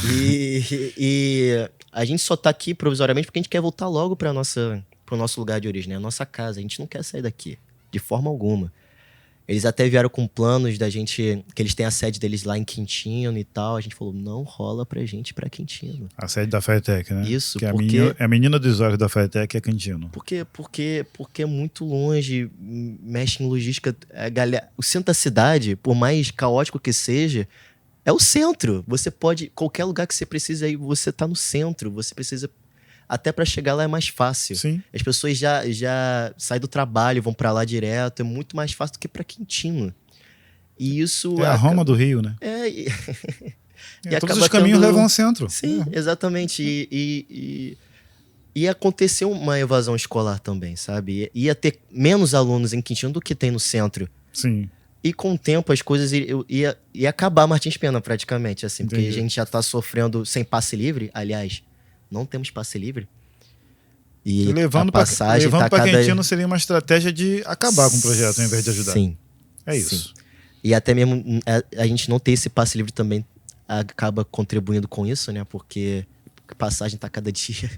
E a gente só tá aqui provisoriamente porque a gente quer voltar logo pro nosso lugar de origem, né? A nossa casa. A gente não quer sair daqui, de forma alguma. Eles até vieram com planos da gente, que eles têm a sede deles lá em Quintino e tal. A gente falou, não rola pra gente ir pra Quintino. A sede da Fitec, né? Isso, que porque... a menina dos olhos da Fitec é Quintino. Porque é muito longe, mexe em logística. O centro da cidade, por mais caótico que seja, é o centro. Você pode, qualquer lugar que você precise, aí você tá no centro. Você precisa... Até para chegar lá é mais fácil. Sim. As pessoas já saem do trabalho, vão para lá direto. É muito mais fácil do que para Quintino. E isso... É a Roma do Rio, né? Todos os caminhos levam ao centro. Sim, exatamente. E aconteceu uma evasão escolar também, sabe? Ia ter menos alunos em Quintino do que tem no centro. Sim. E com o tempo as coisas ia acabar Martins Pena praticamente, assim. Porque a gente já tá sofrendo sem passe livre. Aliás... Não temos passe livre. E levando para Quintino seria uma estratégia de acabar com o projeto, ao invés de ajudar. Sim. É isso. Sim. E até mesmo a gente não ter esse passe livre também acaba contribuindo com isso, né? Porque a passagem tá cada dia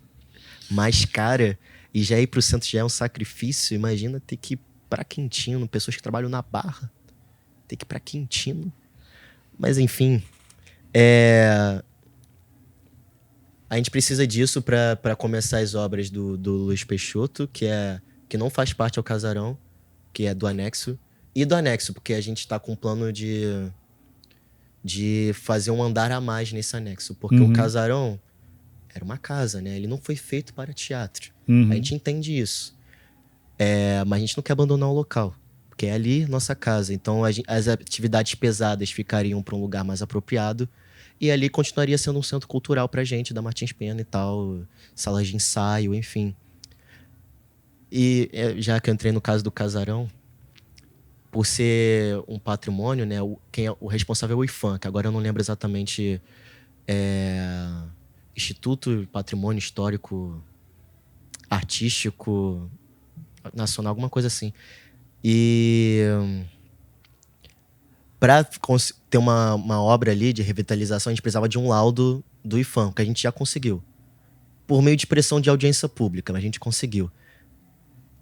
mais cara. E já ir pro centro já é um sacrifício. Imagina ter que ir pra Quintino. Pessoas que trabalham na Barra. Ter que ir pra Quintino. Mas enfim. A gente precisa disso para começar as obras do Luiz Peixoto, que não faz parte ao casarão, que é do anexo. E do anexo, porque a gente está com um plano de fazer um andar a mais nesse anexo. Porque o casarão era uma casa, né? Ele não foi feito para teatro. A gente entende isso. Mas a gente não quer abandonar o local, porque é ali nossa casa. Então as atividades pesadas ficariam para um lugar mais apropriado. E ali continuaria sendo um centro cultural pra gente, da Martins Pena e tal, salas de ensaio, enfim. E já que eu entrei no caso do casarão, por ser um patrimônio, né, o responsável é o IFAM, que agora eu não lembro exatamente Instituto Patrimônio Histórico Artístico Nacional, alguma coisa assim. E para ter uma obra ali de revitalização, a gente precisava de um laudo do IPHAN, que a gente já conseguiu. Por meio de pressão de audiência pública, mas a gente conseguiu.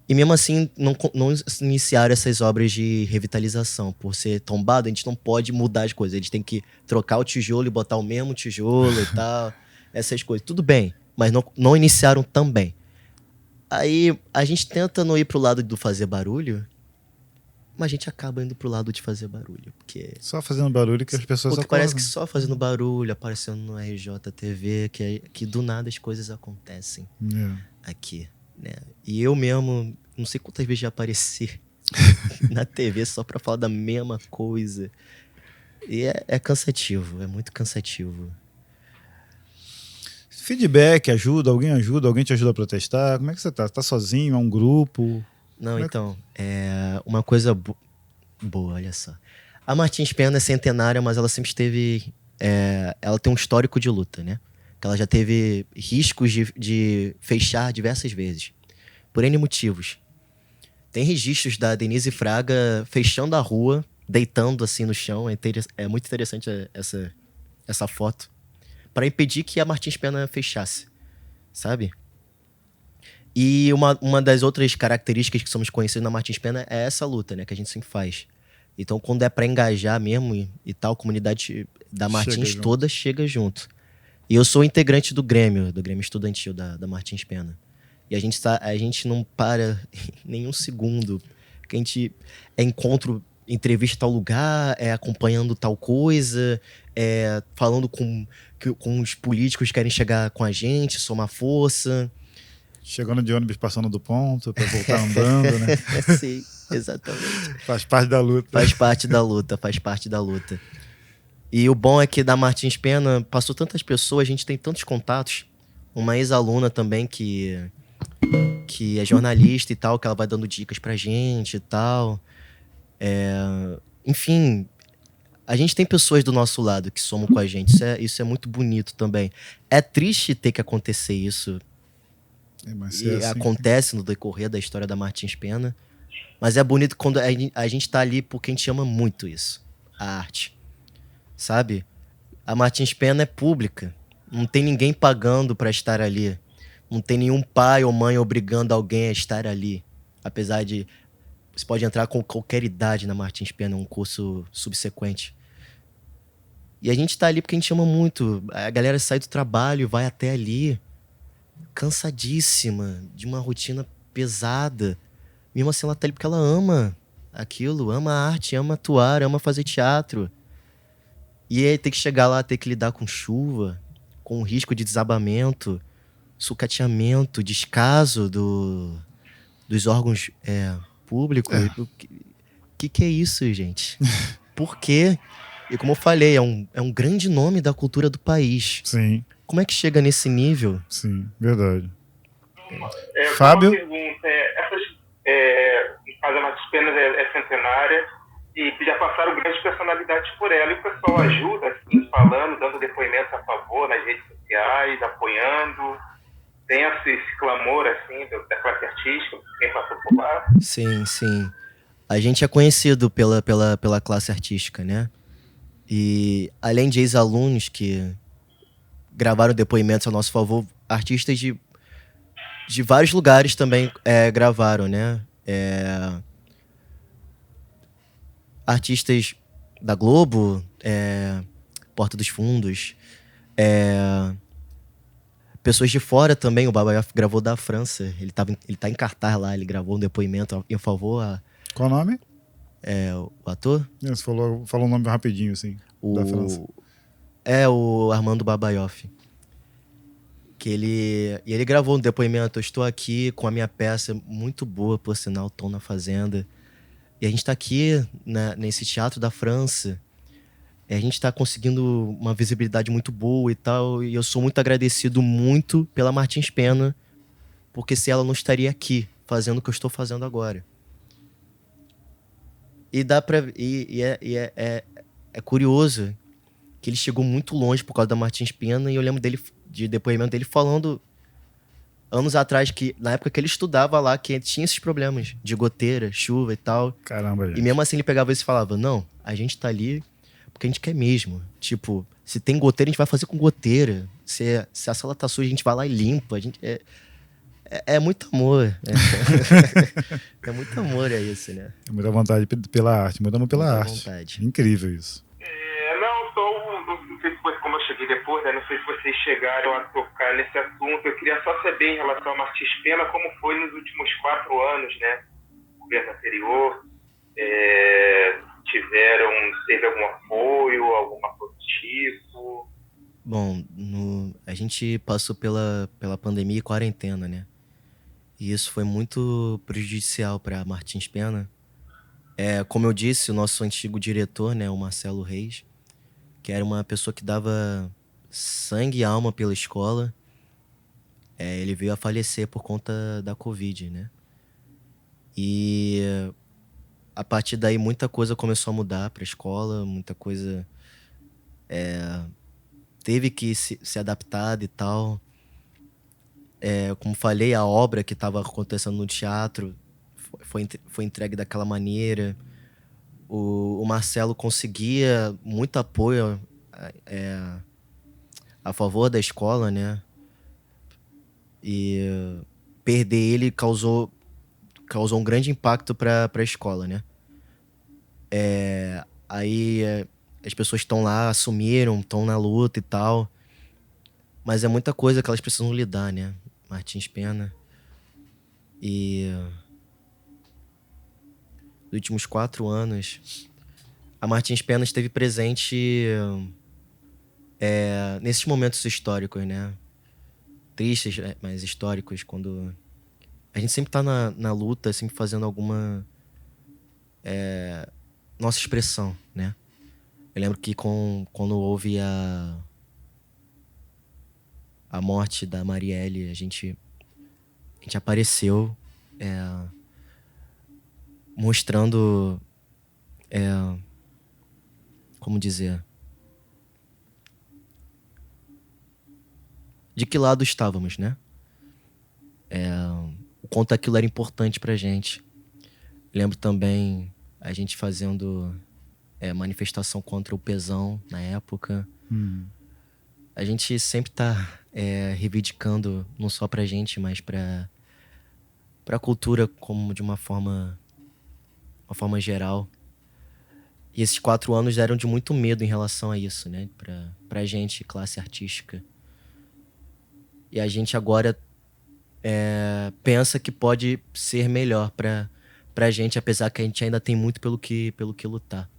E mesmo assim, não iniciaram essas obras de revitalização. Por ser tombado, a gente não pode mudar as coisas. A gente tem que trocar o tijolo e botar o mesmo tijolo e tal. Essas coisas. Tudo bem, mas não iniciaram também. Aí a gente tenta não ir pro lado do fazer barulho, mas a gente acaba indo pro lado de fazer barulho. Porque Só fazendo barulho que as pessoas porque acordam. parece que só fazendo barulho, aparecendo no RJTV, que do nada as coisas acontecem aqui, né? E eu mesmo, não sei quantas vezes já apareci na TV só pra falar da mesma coisa. E é cansativo, é muito cansativo. Feedback ajuda? Alguém te ajuda a protestar? Como é que você tá? Tá sozinho? É um grupo? Não, então, uma coisa boa, olha só. A Martins Pena é centenária, mas ela sempre esteve... ela tem um histórico de luta, né? Que ela já teve riscos de fechar diversas vezes. Por N motivos. Tem registros da Denise Fraga fechando a rua, deitando assim no chão. É muito interessante essa foto. Para impedir que a Martins Pena fechasse, sabe? E uma das outras características que somos conhecidos na Martins Pena é essa luta, né? Que a gente sempre faz. Então, quando é para engajar mesmo e tal, a comunidade da Martins toda chega junto. E eu sou integrante do Grêmio Estudantil da Martins Pena. E a gente não para nenhum segundo. Que a gente encontro, entrevista em tal lugar, acompanhando tal coisa, falando com os políticos que querem chegar com a gente, somar força. Chegando de ônibus, passando do ponto, pra voltar andando, né? Sim, exatamente. Faz parte da luta. Faz parte da luta. E o bom é que da Martins Pena passou tantas pessoas, a gente tem tantos contatos. Uma ex-aluna também que é jornalista e tal, que ela vai dando dicas pra gente e tal. Enfim, a gente tem pessoas do nosso lado que somam com a gente. Isso é muito bonito também. É triste ter que acontecer isso. Assim, acontece no decorrer da história da Martins Pena. Mas é bonito quando a gente tá ali porque a gente ama muito isso. A arte. Sabe? A Martins Pena é pública. Não tem ninguém pagando pra estar ali. Não tem nenhum pai ou mãe obrigando alguém a estar ali. Apesar de... Você pode entrar com qualquer idade na Martins Pena, um curso subsequente. E a gente tá ali porque a gente ama muito. A galera sai do trabalho e vai até ali, cansadíssima, de uma rotina pesada. Mesmo assim, ela tá ali porque ela ama aquilo, ama a arte, ama atuar, ama fazer teatro. E aí tem que chegar lá, ter que lidar com chuva, com risco de desabamento, sucateamento, descaso dos órgãos públicos. O que é isso, gente? Por quê? E como eu falei, é um grande nome da cultura do país. Sim. Como é que chega nesse nível? Sim, verdade. Fábio? Uma pergunta, no caso, a Martins Pena é centenária e já passaram grandes personalidades por ela, e o pessoal ajuda, assim, falando, dando depoimentos a favor nas redes sociais, apoiando. Tem esse clamor, assim, da classe artística, quem passou por lá? Sim, sim. A gente é conhecido pela classe artística, né? E além de ex-alunos que gravaram depoimentos a nosso favor, artistas de vários lugares também gravaram, né? Artistas da Globo, Porta dos Fundos, pessoas de fora também. O Babaioff gravou da França, ele tá em cartaz lá, ele gravou um depoimento em favor a... Qual o nome? O ator? Você falou um nome rapidinho, assim, da França. O Armando Babaioff. Ele gravou um depoimento. Eu estou aqui com a minha peça, muito boa, por sinal, Tom na Fazenda. E a gente está aqui nesse teatro da França. E a gente está conseguindo uma visibilidade muito boa e tal. E eu sou muito agradecido pela Martins Pena, porque se ela não estaria aqui fazendo o que eu estou fazendo agora. E é curioso que ele chegou muito longe por causa da Martins Pena, e eu lembro de depoimento dele falando anos atrás, que na época que ele estudava lá, que tinha esses problemas de goteira, chuva e tal. Caramba, gente. E mesmo assim ele pegava isso e falava, não, a gente tá ali porque a gente quer mesmo. Tipo, se tem goteira, a gente vai fazer com goteira. Se a sala tá suja, a gente vai lá e limpa. A gente é muito amor. É muito amor, é isso, né? É muita vontade pela arte, muito amor pela arte. Vontade. Incrível isso. Não sei se foi como eu cheguei depois, né? Não sei se vocês chegaram a tocar nesse assunto. Eu queria só saber em relação a Martins Pena, como foi nos últimos 4 anos, né? O governo anterior. Teve algum apoio, alguma coisa do tipo? Bom, a gente passou pela pandemia e quarentena, né? E isso foi muito prejudicial para Martins Pena. Como eu disse, o nosso antigo diretor, né, o Marcelo Reis, que era uma pessoa que dava sangue e alma pela escola, ele veio a falecer por conta da Covid, né? E a partir daí muita coisa começou a mudar para a escola, muita coisa teve que se adaptar e tal. Como falei, a obra que estava acontecendo no teatro foi entregue daquela maneira. O Marcelo conseguia muito apoio a favor da escola, né? E perder ele causou um grande impacto para a escola, né? Aí as pessoas estão lá, assumiram, estão na luta e tal. Mas é muita coisa que elas precisam lidar, né? Martins Pena. E nos últimos 4 anos, a Martins Pena esteve presente nesses momentos históricos, né? Tristes, mas históricos, quando a gente sempre tá na luta, sempre fazendo alguma nossa expressão, né? Eu lembro que quando houve a morte da Marielle, a gente apareceu mostrando, como dizer, de que lado estávamos, né? O quanto aquilo era importante pra gente. Lembro também a gente fazendo manifestação contra o pesão na época. A gente sempre tá reivindicando, não só pra gente, mas pra cultura como de uma forma geral. E esses 4 anos eram de muito medo em relação a isso, né? Pra gente, classe artística. E a gente agora pensa que pode ser melhor pra gente, apesar que a gente ainda tem muito pelo que lutar.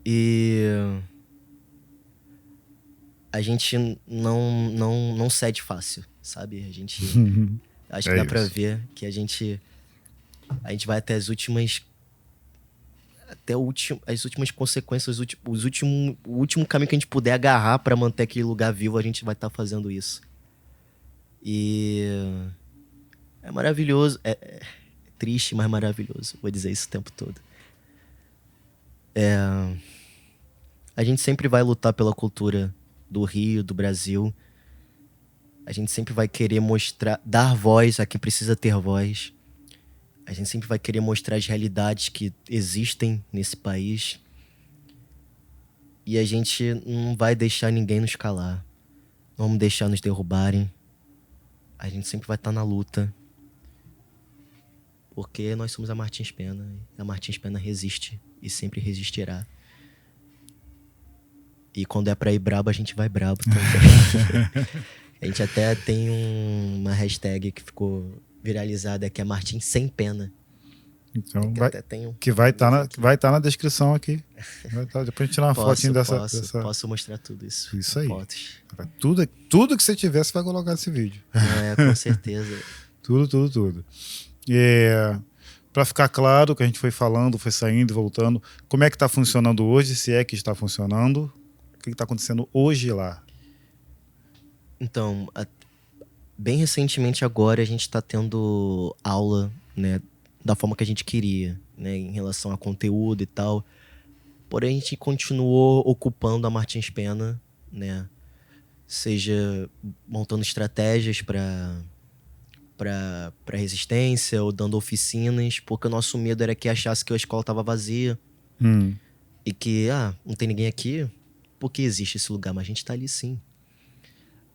E a gente não cede fácil, sabe? A gente acho que dá pra ver que a gente vai até as últimas consequências, o último caminho que a gente puder agarrar pra manter aquele lugar vivo, a gente vai estar fazendo isso. E é maravilhoso, é triste, mas maravilhoso, vou dizer isso o tempo todo. A gente sempre vai lutar pela cultura do Rio, do Brasil. A gente sempre vai querer dar voz a quem precisa ter voz. A gente sempre vai querer mostrar as realidades que existem nesse país. E a gente não vai deixar ninguém nos calar. Não vamos deixar nos derrubarem. A gente sempre vai estar na luta. Porque nós somos a Martins Pena. E a Martins Pena resiste e sempre resistirá. E quando é pra ir brabo, a gente vai brabo também. A gente até tem uma hashtag que ficou viralizada, que é Martins Sem Pena. Então, que vai estar na descrição aqui. Depois a gente tirar uma fotinha dessa. Posso mostrar tudo isso. Isso aí. Fotos. Tudo que você tiver, você vai colocar nesse vídeo. Com certeza. Tudo. Para ficar claro, que a gente foi falando, foi saindo e voltando, como é que está funcionando hoje, se é que está funcionando, o que está acontecendo hoje lá? Então, bem recentemente agora a gente está tendo aula, né, da forma que a gente queria, né, em relação a conteúdo e tal. Porém, a gente continuou ocupando a Martins Pena, né? Seja montando estratégias para resistência ou dando oficinas, porque o nosso medo era que achasse que a escola estava vazia e que, não tem ninguém aqui, porque existe esse lugar, mas a gente está ali sim.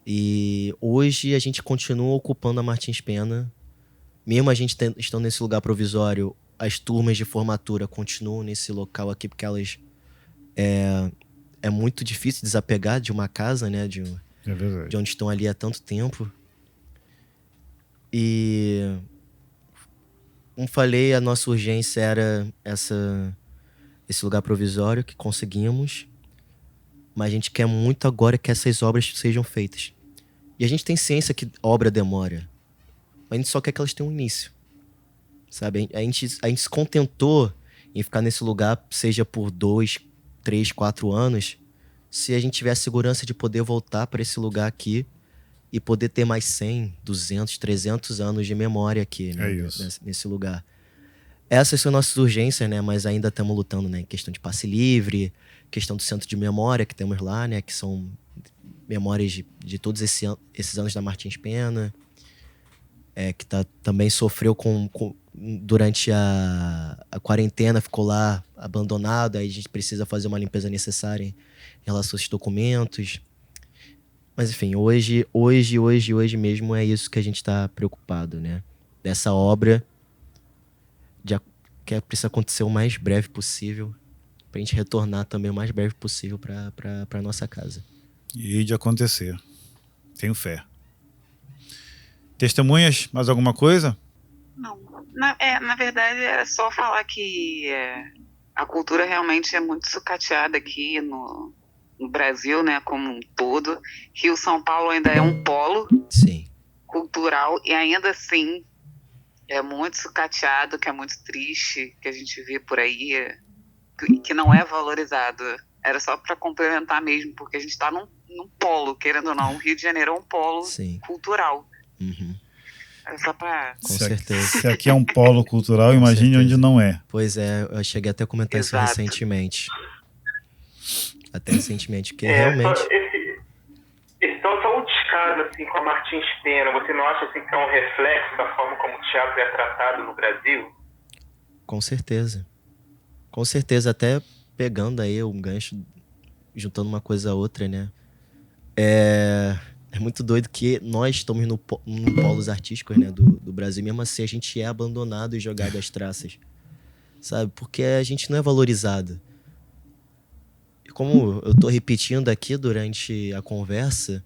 E hoje a gente continua ocupando a Martins Pena, mesmo a gente estando nesse lugar provisório, as turmas de formatura continuam nesse local aqui, porque elas é muito difícil desapegar de uma casa, né, de onde estão ali há tanto tempo. E, como falei, a nossa urgência era esse lugar provisório que conseguimos, mas a gente quer muito agora que essas obras sejam feitas. E a gente tem ciência que a obra demora, mas a gente só quer que elas tenham um início, sabe? A gente se contentou em ficar nesse lugar, seja por 2, 3, 4 anos, se a gente tiver a segurança de poder voltar para esse lugar aqui e poder ter mais 100, 200, 300 anos de memória aqui, né? Nesse lugar. Essas são nossas urgências, né? Mas ainda estamos lutando, né? Em questão de passe livre, questão do centro de memória que temos lá, né? Que são memórias de todos esses anos da Martins Pena, que também sofreu durante a quarentena, ficou lá abandonado, aí a gente precisa fazer uma limpeza necessária em relação a esses documentos. Mas enfim, hoje mesmo é isso que a gente está preocupado, né? Dessa obra que precisa acontecer o mais breve possível, pra gente retornar também o mais breve possível pra nossa casa. E de acontecer. Tenho fé. Testemunhas? Mais alguma coisa? Não. Na verdade, era só falar que a cultura realmente é muito sucateada aqui no Brasil, né, como um todo. Rio São Paulo ainda é um polo cultural e ainda assim é muito sucateado, que é muito triste, que a gente vê por aí, que não é valorizado. Era só para complementar mesmo, porque a gente está num polo, querendo ou não. O Rio de Janeiro é um polo cultural. Era só para... Com certeza. Se aqui é um polo cultural, imagine onde não é. Pois é, eu cheguei até a comentar isso recentemente. Porque realmente... Esse tão descaso assim, com a Martins Pena, você não acha assim, que é um reflexo da forma como o teatro é tratado no Brasil? Com certeza. Com certeza, até pegando aí um gancho, juntando uma coisa a outra, né? É muito doido que nós estamos no polos artísticos, né, do Brasil, mesmo assim a gente é abandonado e jogado às traças, sabe? Porque a gente não é valorizado. E como eu tô repetindo aqui durante a conversa,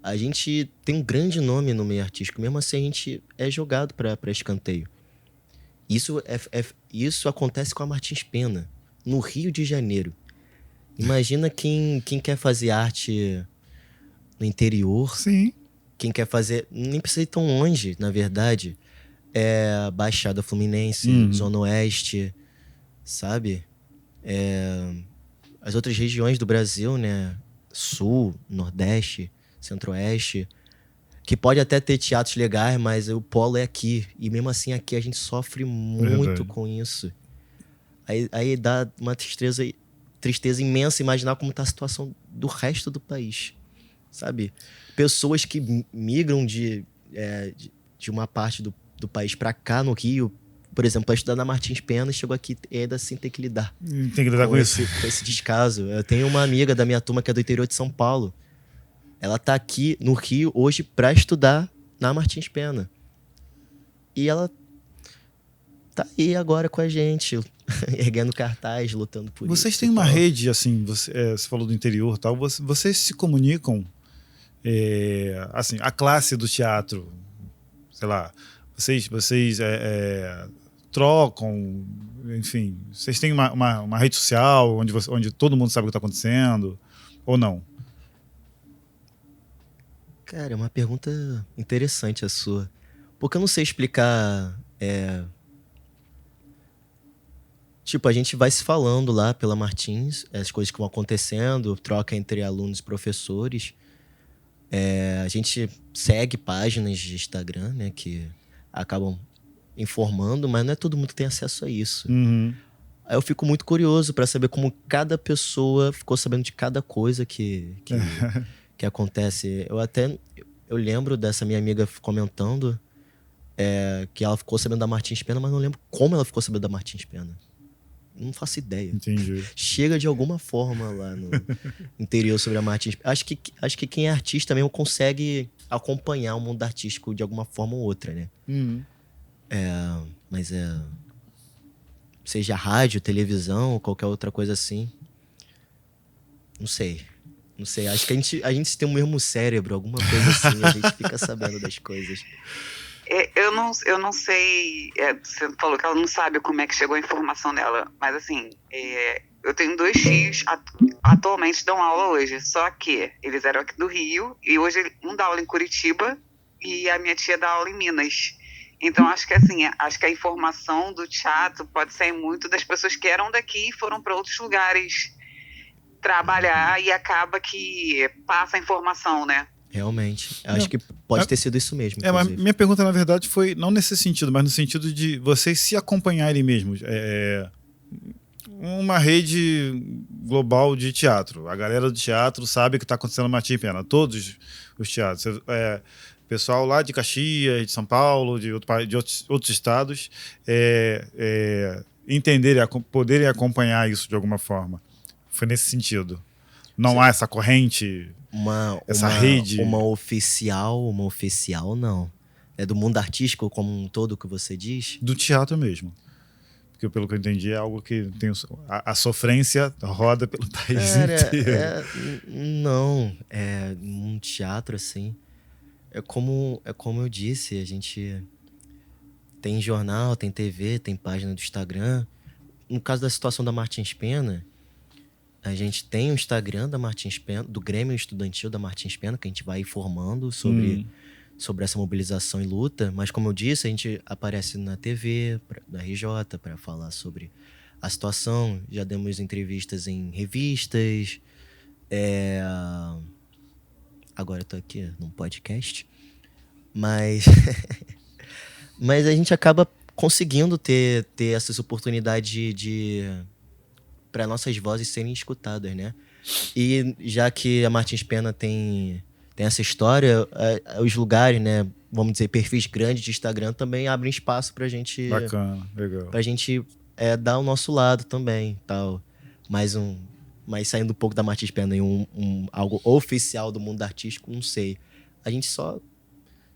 a gente tem um grande nome no meio artístico, mesmo assim a gente é jogado para escanteio. Isso acontece com a Martins Pena, no Rio de Janeiro. Imagina quem quer fazer arte no interior. Sim. Quem quer fazer... Nem precisa ir tão longe, na verdade. Baixada Fluminense, Zona Oeste, sabe? As outras regiões do Brasil, né? Sul, Nordeste, Centro-Oeste, que pode até ter teatros legais, mas o polo é aqui. E mesmo assim aqui a gente sofre muito com isso. Aí dá uma tristeza imensa imaginar como está a situação do resto do país, sabe? Pessoas que migram de uma parte do país para cá, no Rio, por exemplo, para estudar na Martins Pena, chegou aqui e ainda assim tem que lidar. Tem que lidar com isso. Com esse descaso. Eu tenho uma amiga da minha turma que é do interior de São Paulo. Ela tá aqui no Rio hoje para estudar na Martins Pena. E ela tá aí agora com a gente, erguendo cartaz, lutando por isso. Vocês têm uma rede, assim, você falou do interior e tal, vocês se comunicam, assim, a classe do teatro, sei lá, vocês trocam, enfim, vocês têm uma rede social onde todo mundo sabe o que está acontecendo, ou não? Cara, é uma pergunta interessante a sua. Porque eu não sei explicar... Tipo, a gente vai se falando lá pela Martins, as coisas que vão acontecendo, troca entre alunos e professores. A gente segue páginas de Instagram, né, que acabam informando, mas não é todo mundo que tem acesso a isso. Aí eu fico muito curioso para saber como cada pessoa ficou sabendo de cada coisa que acontece. Eu lembro dessa minha amiga comentando que ela ficou sabendo da Martins Pena, mas não lembro como ela ficou sabendo da Martins Pena. Não faço ideia. Entendi. Chega de alguma forma lá no interior sobre a Martins. Acho que quem é artista mesmo consegue acompanhar o mundo artístico de alguma forma ou outra, né? Mas seja rádio, televisão ou qualquer outra coisa assim. Não sei. Acho que a gente tem o mesmo cérebro, alguma coisa assim, a gente fica sabendo das coisas. Eu não sei, você falou que ela não sabe como é que chegou a informação dela, mas assim, eu tenho 2 tios, atualmente dão aula hoje, só que eles eram aqui do Rio, e hoje um dá aula em Curitiba, e a minha tia dá aula em Minas. Então acho que a informação do teatro pode sair muito das pessoas que eram daqui e foram para outros lugares trabalhar, e acaba que passa a informação, né? Realmente. Acho que pode ter sido isso mesmo. Mas minha pergunta, na verdade, foi não nesse sentido, mas no sentido de vocês se acompanharem mesmos. Uma rede global de teatro. A galera do teatro sabe o que está acontecendo no Martins Pena. Todos os teatros. Pessoal lá de Caxias, de São Paulo, de outros estados, entenderem, poderem acompanhar isso de alguma forma. Foi nesse sentido. Não há essa corrente, essa rede? Uma oficial não. É do mundo artístico como um todo que você diz? Do teatro mesmo. Porque pelo que eu entendi é algo que tem a sofrência roda pelo país inteiro. Não, um teatro assim. É como eu disse, a gente tem jornal, tem TV, tem página do Instagram. No caso da situação da Martins Pena, a gente tem o Instagram da Martins Pena, do Grêmio Estudantil da Martins Pena, que a gente vai informando sobre essa mobilização e luta. Mas, como eu disse, a gente aparece na TV, da RJ, para falar sobre a situação. Já demos entrevistas em revistas. Agora eu tô aqui num podcast. Mas a gente acaba conseguindo ter essas oportunidades para nossas vozes serem escutadas, né? E já que a Martins Pena tem essa história, os lugares, né, vamos dizer, perfis grandes de Instagram também abrem espaço pra gente... Bacana, legal. Pra gente dar o nosso lado também, tal. Mas saindo um pouco da Martins Pena em algo oficial do mundo artístico, não sei. A gente só...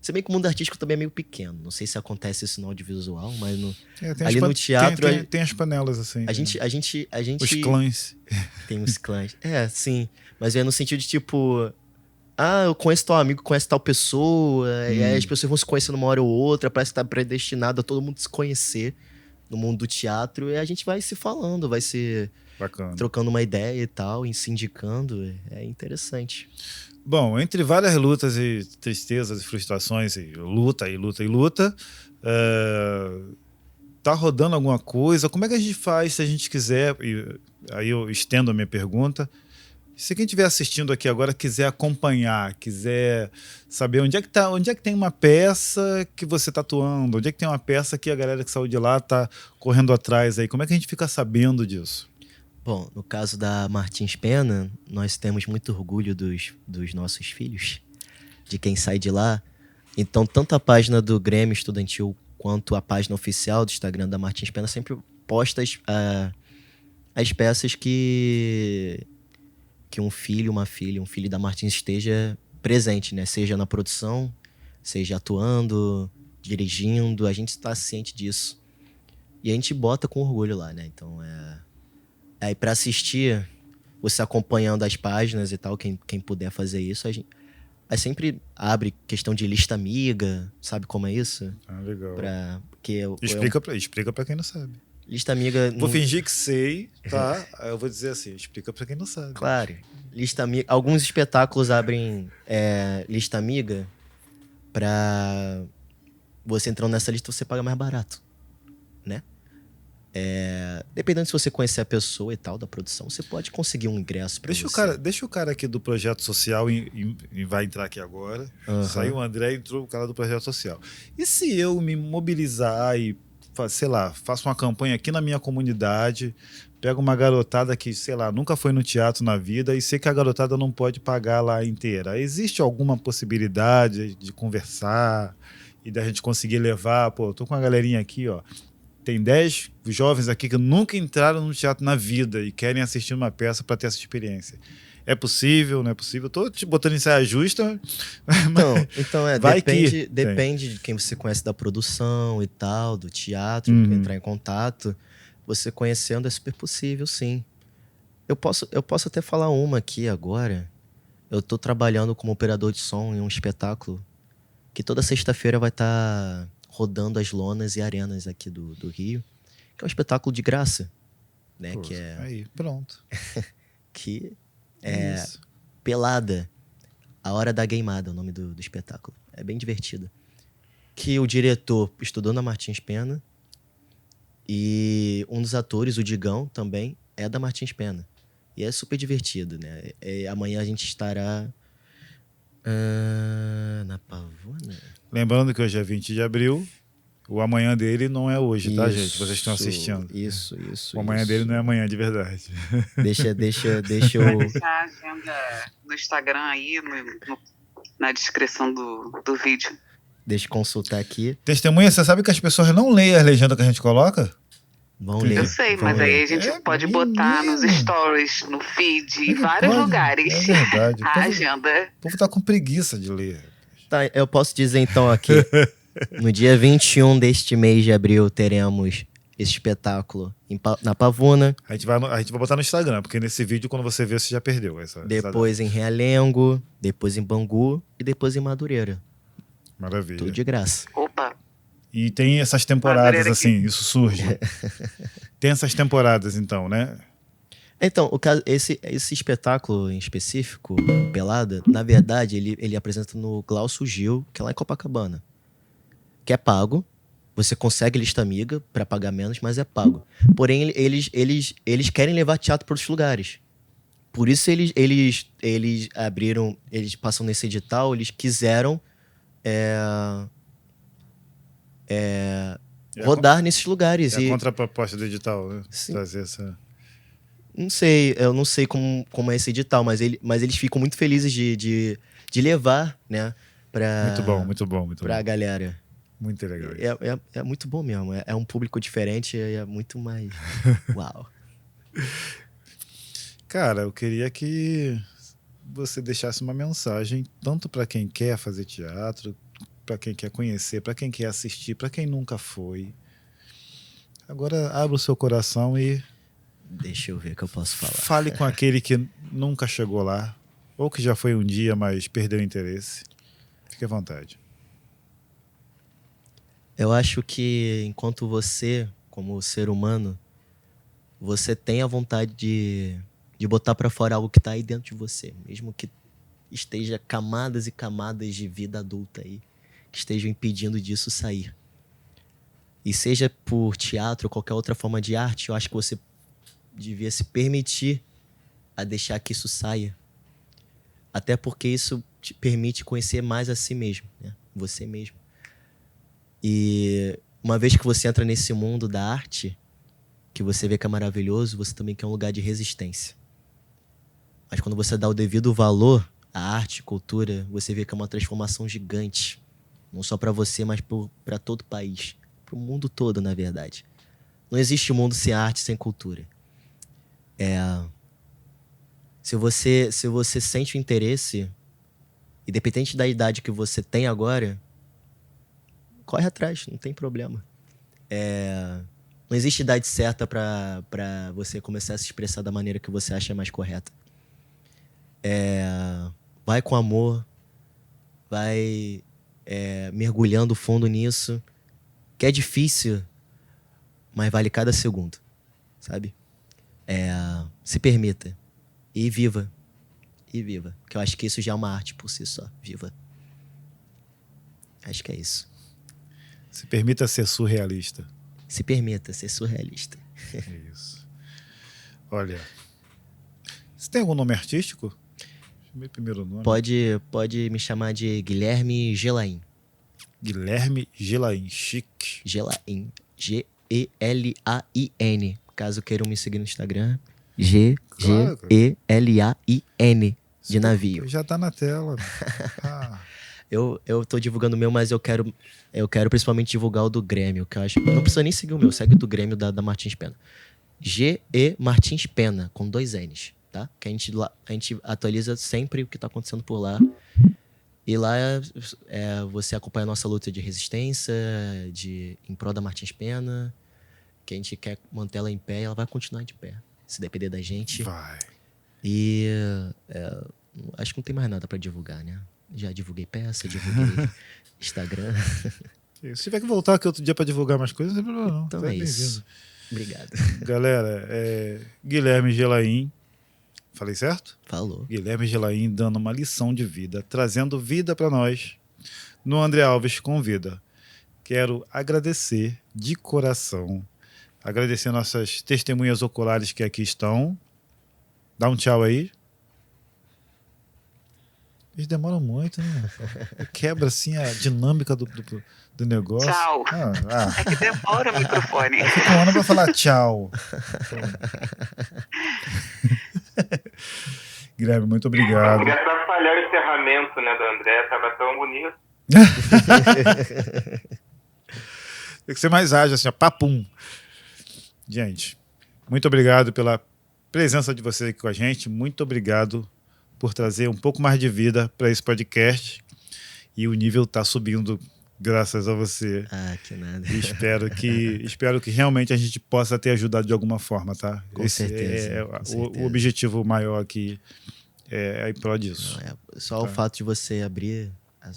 Se bem que o mundo artístico também é meio pequeno. Não sei se acontece isso no audiovisual, mas ali no teatro... Tem as panelas, assim. A gente os clãs. Tem os clãs. Sim. Mas no sentido de tipo... eu conheço tal amigo, conheço tal pessoa. E aí as pessoas vão se conhecer numa hora ou outra. Parece que tá predestinado a todo mundo se conhecer no mundo do teatro. E a gente vai se falando, vai se... Bacana. Trocando uma ideia e tal, e se indicando. É interessante. Bom, entre várias lutas e tristezas e frustrações, e luta, tá rodando alguma coisa? Como é que a gente faz se a gente quiser? E aí eu estendo a minha pergunta. Se quem estiver assistindo aqui agora quiser acompanhar, quiser saber onde é que tem uma peça que você está atuando, onde é que tem uma peça que a galera que saiu de lá está correndo atrás aí, como é que a gente fica sabendo disso? Bom, no caso da Martins Pena, nós temos muito orgulho dos nossos filhos, de quem sai de lá. Então, tanto a página do Grêmio Estudantil quanto a página oficial do Instagram da Martins Pena sempre posta as peças que um filho, uma filha, um filho da Martins esteja presente, né? Seja na produção, seja atuando, dirigindo, a gente está ciente disso. E a gente bota com orgulho lá, né? Então, aí para assistir, você acompanhando as páginas e tal, quem puder fazer isso, a gente sempre abre questão de lista amiga, sabe como é isso? Legal. Explica para quem não sabe. Lista amiga... Vou fingir que sei, tá? Eu vou dizer assim, explica para quem não sabe. Claro. Lista amiga... Alguns espetáculos abrem lista amiga para você entrando nessa lista, você paga mais barato, né? Dependendo se você conhecer a pessoa e tal, da produção, você pode conseguir um ingresso pra você. Deixa o cara aqui do projeto social e vai entrar aqui agora. Saiu o André e entrou o cara do projeto social. E se eu me mobilizar e sei lá, faço uma campanha aqui na minha comunidade, pego uma garotada que, sei lá, nunca foi no teatro na vida e sei que a garotada não pode pagar lá inteira. Existe alguma possibilidade de conversar e da gente conseguir levar? Pô, eu tô com uma galerinha aqui, ó. Tem 10 jovens aqui que nunca entraram no teatro na vida e querem assistir uma peça para ter essa experiência. É possível, não é possível? Tô te botando em saia justa. Então depende de quem você conhece da produção e tal, do teatro, entrar em contato. Você conhecendo é super possível, sim. Eu posso até falar uma aqui agora. Eu tô trabalhando como operador de som em um espetáculo que toda sexta-feira vai estar rodando as lonas e arenas aqui do Rio, que é um espetáculo de graça, né? Pô, que é aí, pronto. que é Pelada, A Hora da Gameada, o nome do espetáculo. É bem divertido. Que o diretor estudou na Martins Pena e um dos atores, o Digão, também é da Martins Pena. E é super divertido, né? Amanhã a gente estará na Pavuna. Lembrando que hoje é 20 de abril. O amanhã dele não é hoje, tá, gente? Vocês estão assistindo. Isso. O amanhã dele não é amanhã de verdade. Deixa eu... Vai deixar a agenda no Instagram aí, na descrição do vídeo. Deixa eu consultar aqui. Testemunha, você sabe que as pessoas não leem a legenda que a gente coloca? Vão ler. Eu sei, mas aí a gente pode botar nos stories, no feed, em vários lugares. É verdade. A agenda. O povo tá com preguiça de ler. Tá, eu posso dizer então aqui. No dia 21 deste mês de abril teremos esse espetáculo na Pavuna. A gente vai botar no Instagram, porque nesse vídeo, quando você vê, você já perdeu. Depois em Realengo, depois em Bangu e depois em Madureira. Maravilha. Tudo de graça. Opa! E tem essas temporadas, assim, isso surge. Tem essas temporadas, então, né? Então, esse espetáculo em específico, Pelada, na verdade, ele apresenta no Glaucio Gil, que é lá em Copacabana. Que é pago. Você consegue lista amiga para pagar menos, mas é pago. Porém, eles querem levar teatro para outros lugares. Por isso eles abriram, eles passam nesse edital, eles quiseram rodar nesses lugares. É a contraproposta do edital, né? Trazer essa... Eu não sei como é esse edital, mas eles ficam muito felizes de levar, né? Muito bom. Pra galera. Muito legal. É muito bom mesmo. É um público diferente e é muito mais... Uau. Cara, eu queria que você deixasse uma mensagem, tanto para quem quer fazer teatro, para quem quer conhecer, para quem quer assistir, para quem nunca foi. Agora abra o seu coração e... Deixa eu ver o que eu posso falar. Fale com aquele que nunca chegou lá, ou que já foi um dia, mas perdeu o interesse. Fique à vontade. Eu acho que enquanto você, como ser humano, você tem a vontade de botar pra fora algo que tá aí dentro de você, mesmo que esteja camadas e camadas de vida adulta aí, que estejam impedindo disso sair. E seja por teatro ou qualquer outra forma de arte, eu acho que você devia se permitir a deixar que isso saia. Até porque isso te permite conhecer mais a si mesmo, né? Você mesmo. E uma vez que você entra nesse mundo da arte, que você vê que é maravilhoso, você também quer um lugar de resistência. Mas quando você dá o devido valor à arte, cultura, você vê que é uma transformação gigante. Não só para você, mas para todo o país. Para o mundo todo, na verdade. Não existe mundo sem arte, sem cultura. Se você sente o interesse, independente da idade que você tem agora, corre atrás, não tem problema. Não existe idade certa para você começar a se expressar da maneira que você acha mais correta. Vai com amor, vai mergulhando fundo nisso, que é difícil, mas vale cada segundo, sabe? Se permita e viva. E viva. Que eu acho que isso já é uma arte por si só. Viva. Acho que é isso. Se permita ser surrealista. Se permita ser surrealista. É isso. Olha, você tem algum nome artístico? Meu primeiro nome. Pode me chamar de Guilherme Gelain. Guilherme Gelain. Chique. Gelain. G-E-L-A-I-N. Caso queiram me seguir no Instagram, G-G-E-L-A-I-N, de navio. Já tá na tela. Eu tô divulgando o meu, mas eu quero principalmente divulgar o do Grêmio, que eu acho... Não precisa nem seguir o meu, segue o do Grêmio da Martins Pena. G-E Martins Pena, com 2 N's, tá? Que a gente atualiza sempre o que tá acontecendo por lá. E lá você acompanha a nossa luta de resistência, em prol da Martins Pena, que a gente quer manter ela em pé e ela vai continuar de pé, se depender da gente. Vai. E acho que não tem mais nada pra divulgar, né? Já divulguei peça, divulguei Instagram. Se tiver que voltar aqui outro dia pra divulgar mais coisas, não tem problema não. Então Tá é isso. bem-vindo. Obrigado. Galera, Guilherme Gelain, falei certo? Falou. Guilherme Gelain dando uma lição de vida, trazendo vida para nós no André Alves Convida. Quero agradecer de coração, agradecer nossas testemunhas oculares que aqui estão. Dá um tchau aí. Eles demoram muito, né? Quebra assim a dinâmica do negócio. Tchau. É que demora o microfone. Fica um ano pra falar tchau. Guilherme, muito obrigado. Ia atrapalhar o encerramento, né, do André, tava tão bonito. Tem que ser mais ágil, assim, ó, papum. Gente, muito obrigado pela presença de vocês aqui com a gente. Muito obrigado por trazer um pouco mais de vida para esse podcast. E o nível tá subindo graças a você. Que nada. E espero que realmente a gente possa ter ajudado de alguma forma, tá? Com certeza. O objetivo maior aqui é em prol disso. Só o fato de você abrir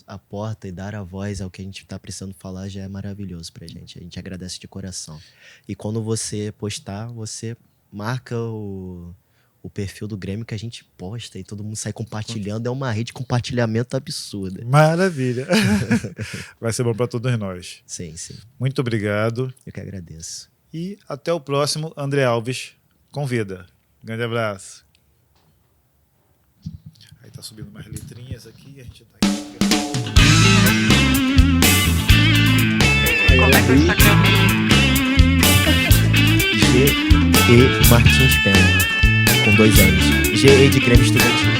a porta e dar a voz ao que a gente está precisando falar já é maravilhoso pra gente. A gente agradece de coração. E quando você postar, você marca o perfil do Grêmio que a gente posta e todo mundo sai compartilhando. É uma rede de compartilhamento absurda. Maravilha. Vai ser bom para todos nós. Sim, sim. Muito obrigado. Eu que agradeço. E até o próximo André Alves Convida. Grande abraço. Aí tá subindo mais letrinhas aqui. A gente tá aqui. Como é que eu está G-E Martins Pena, com 2 N's. G-E de Grêmio Estudantil.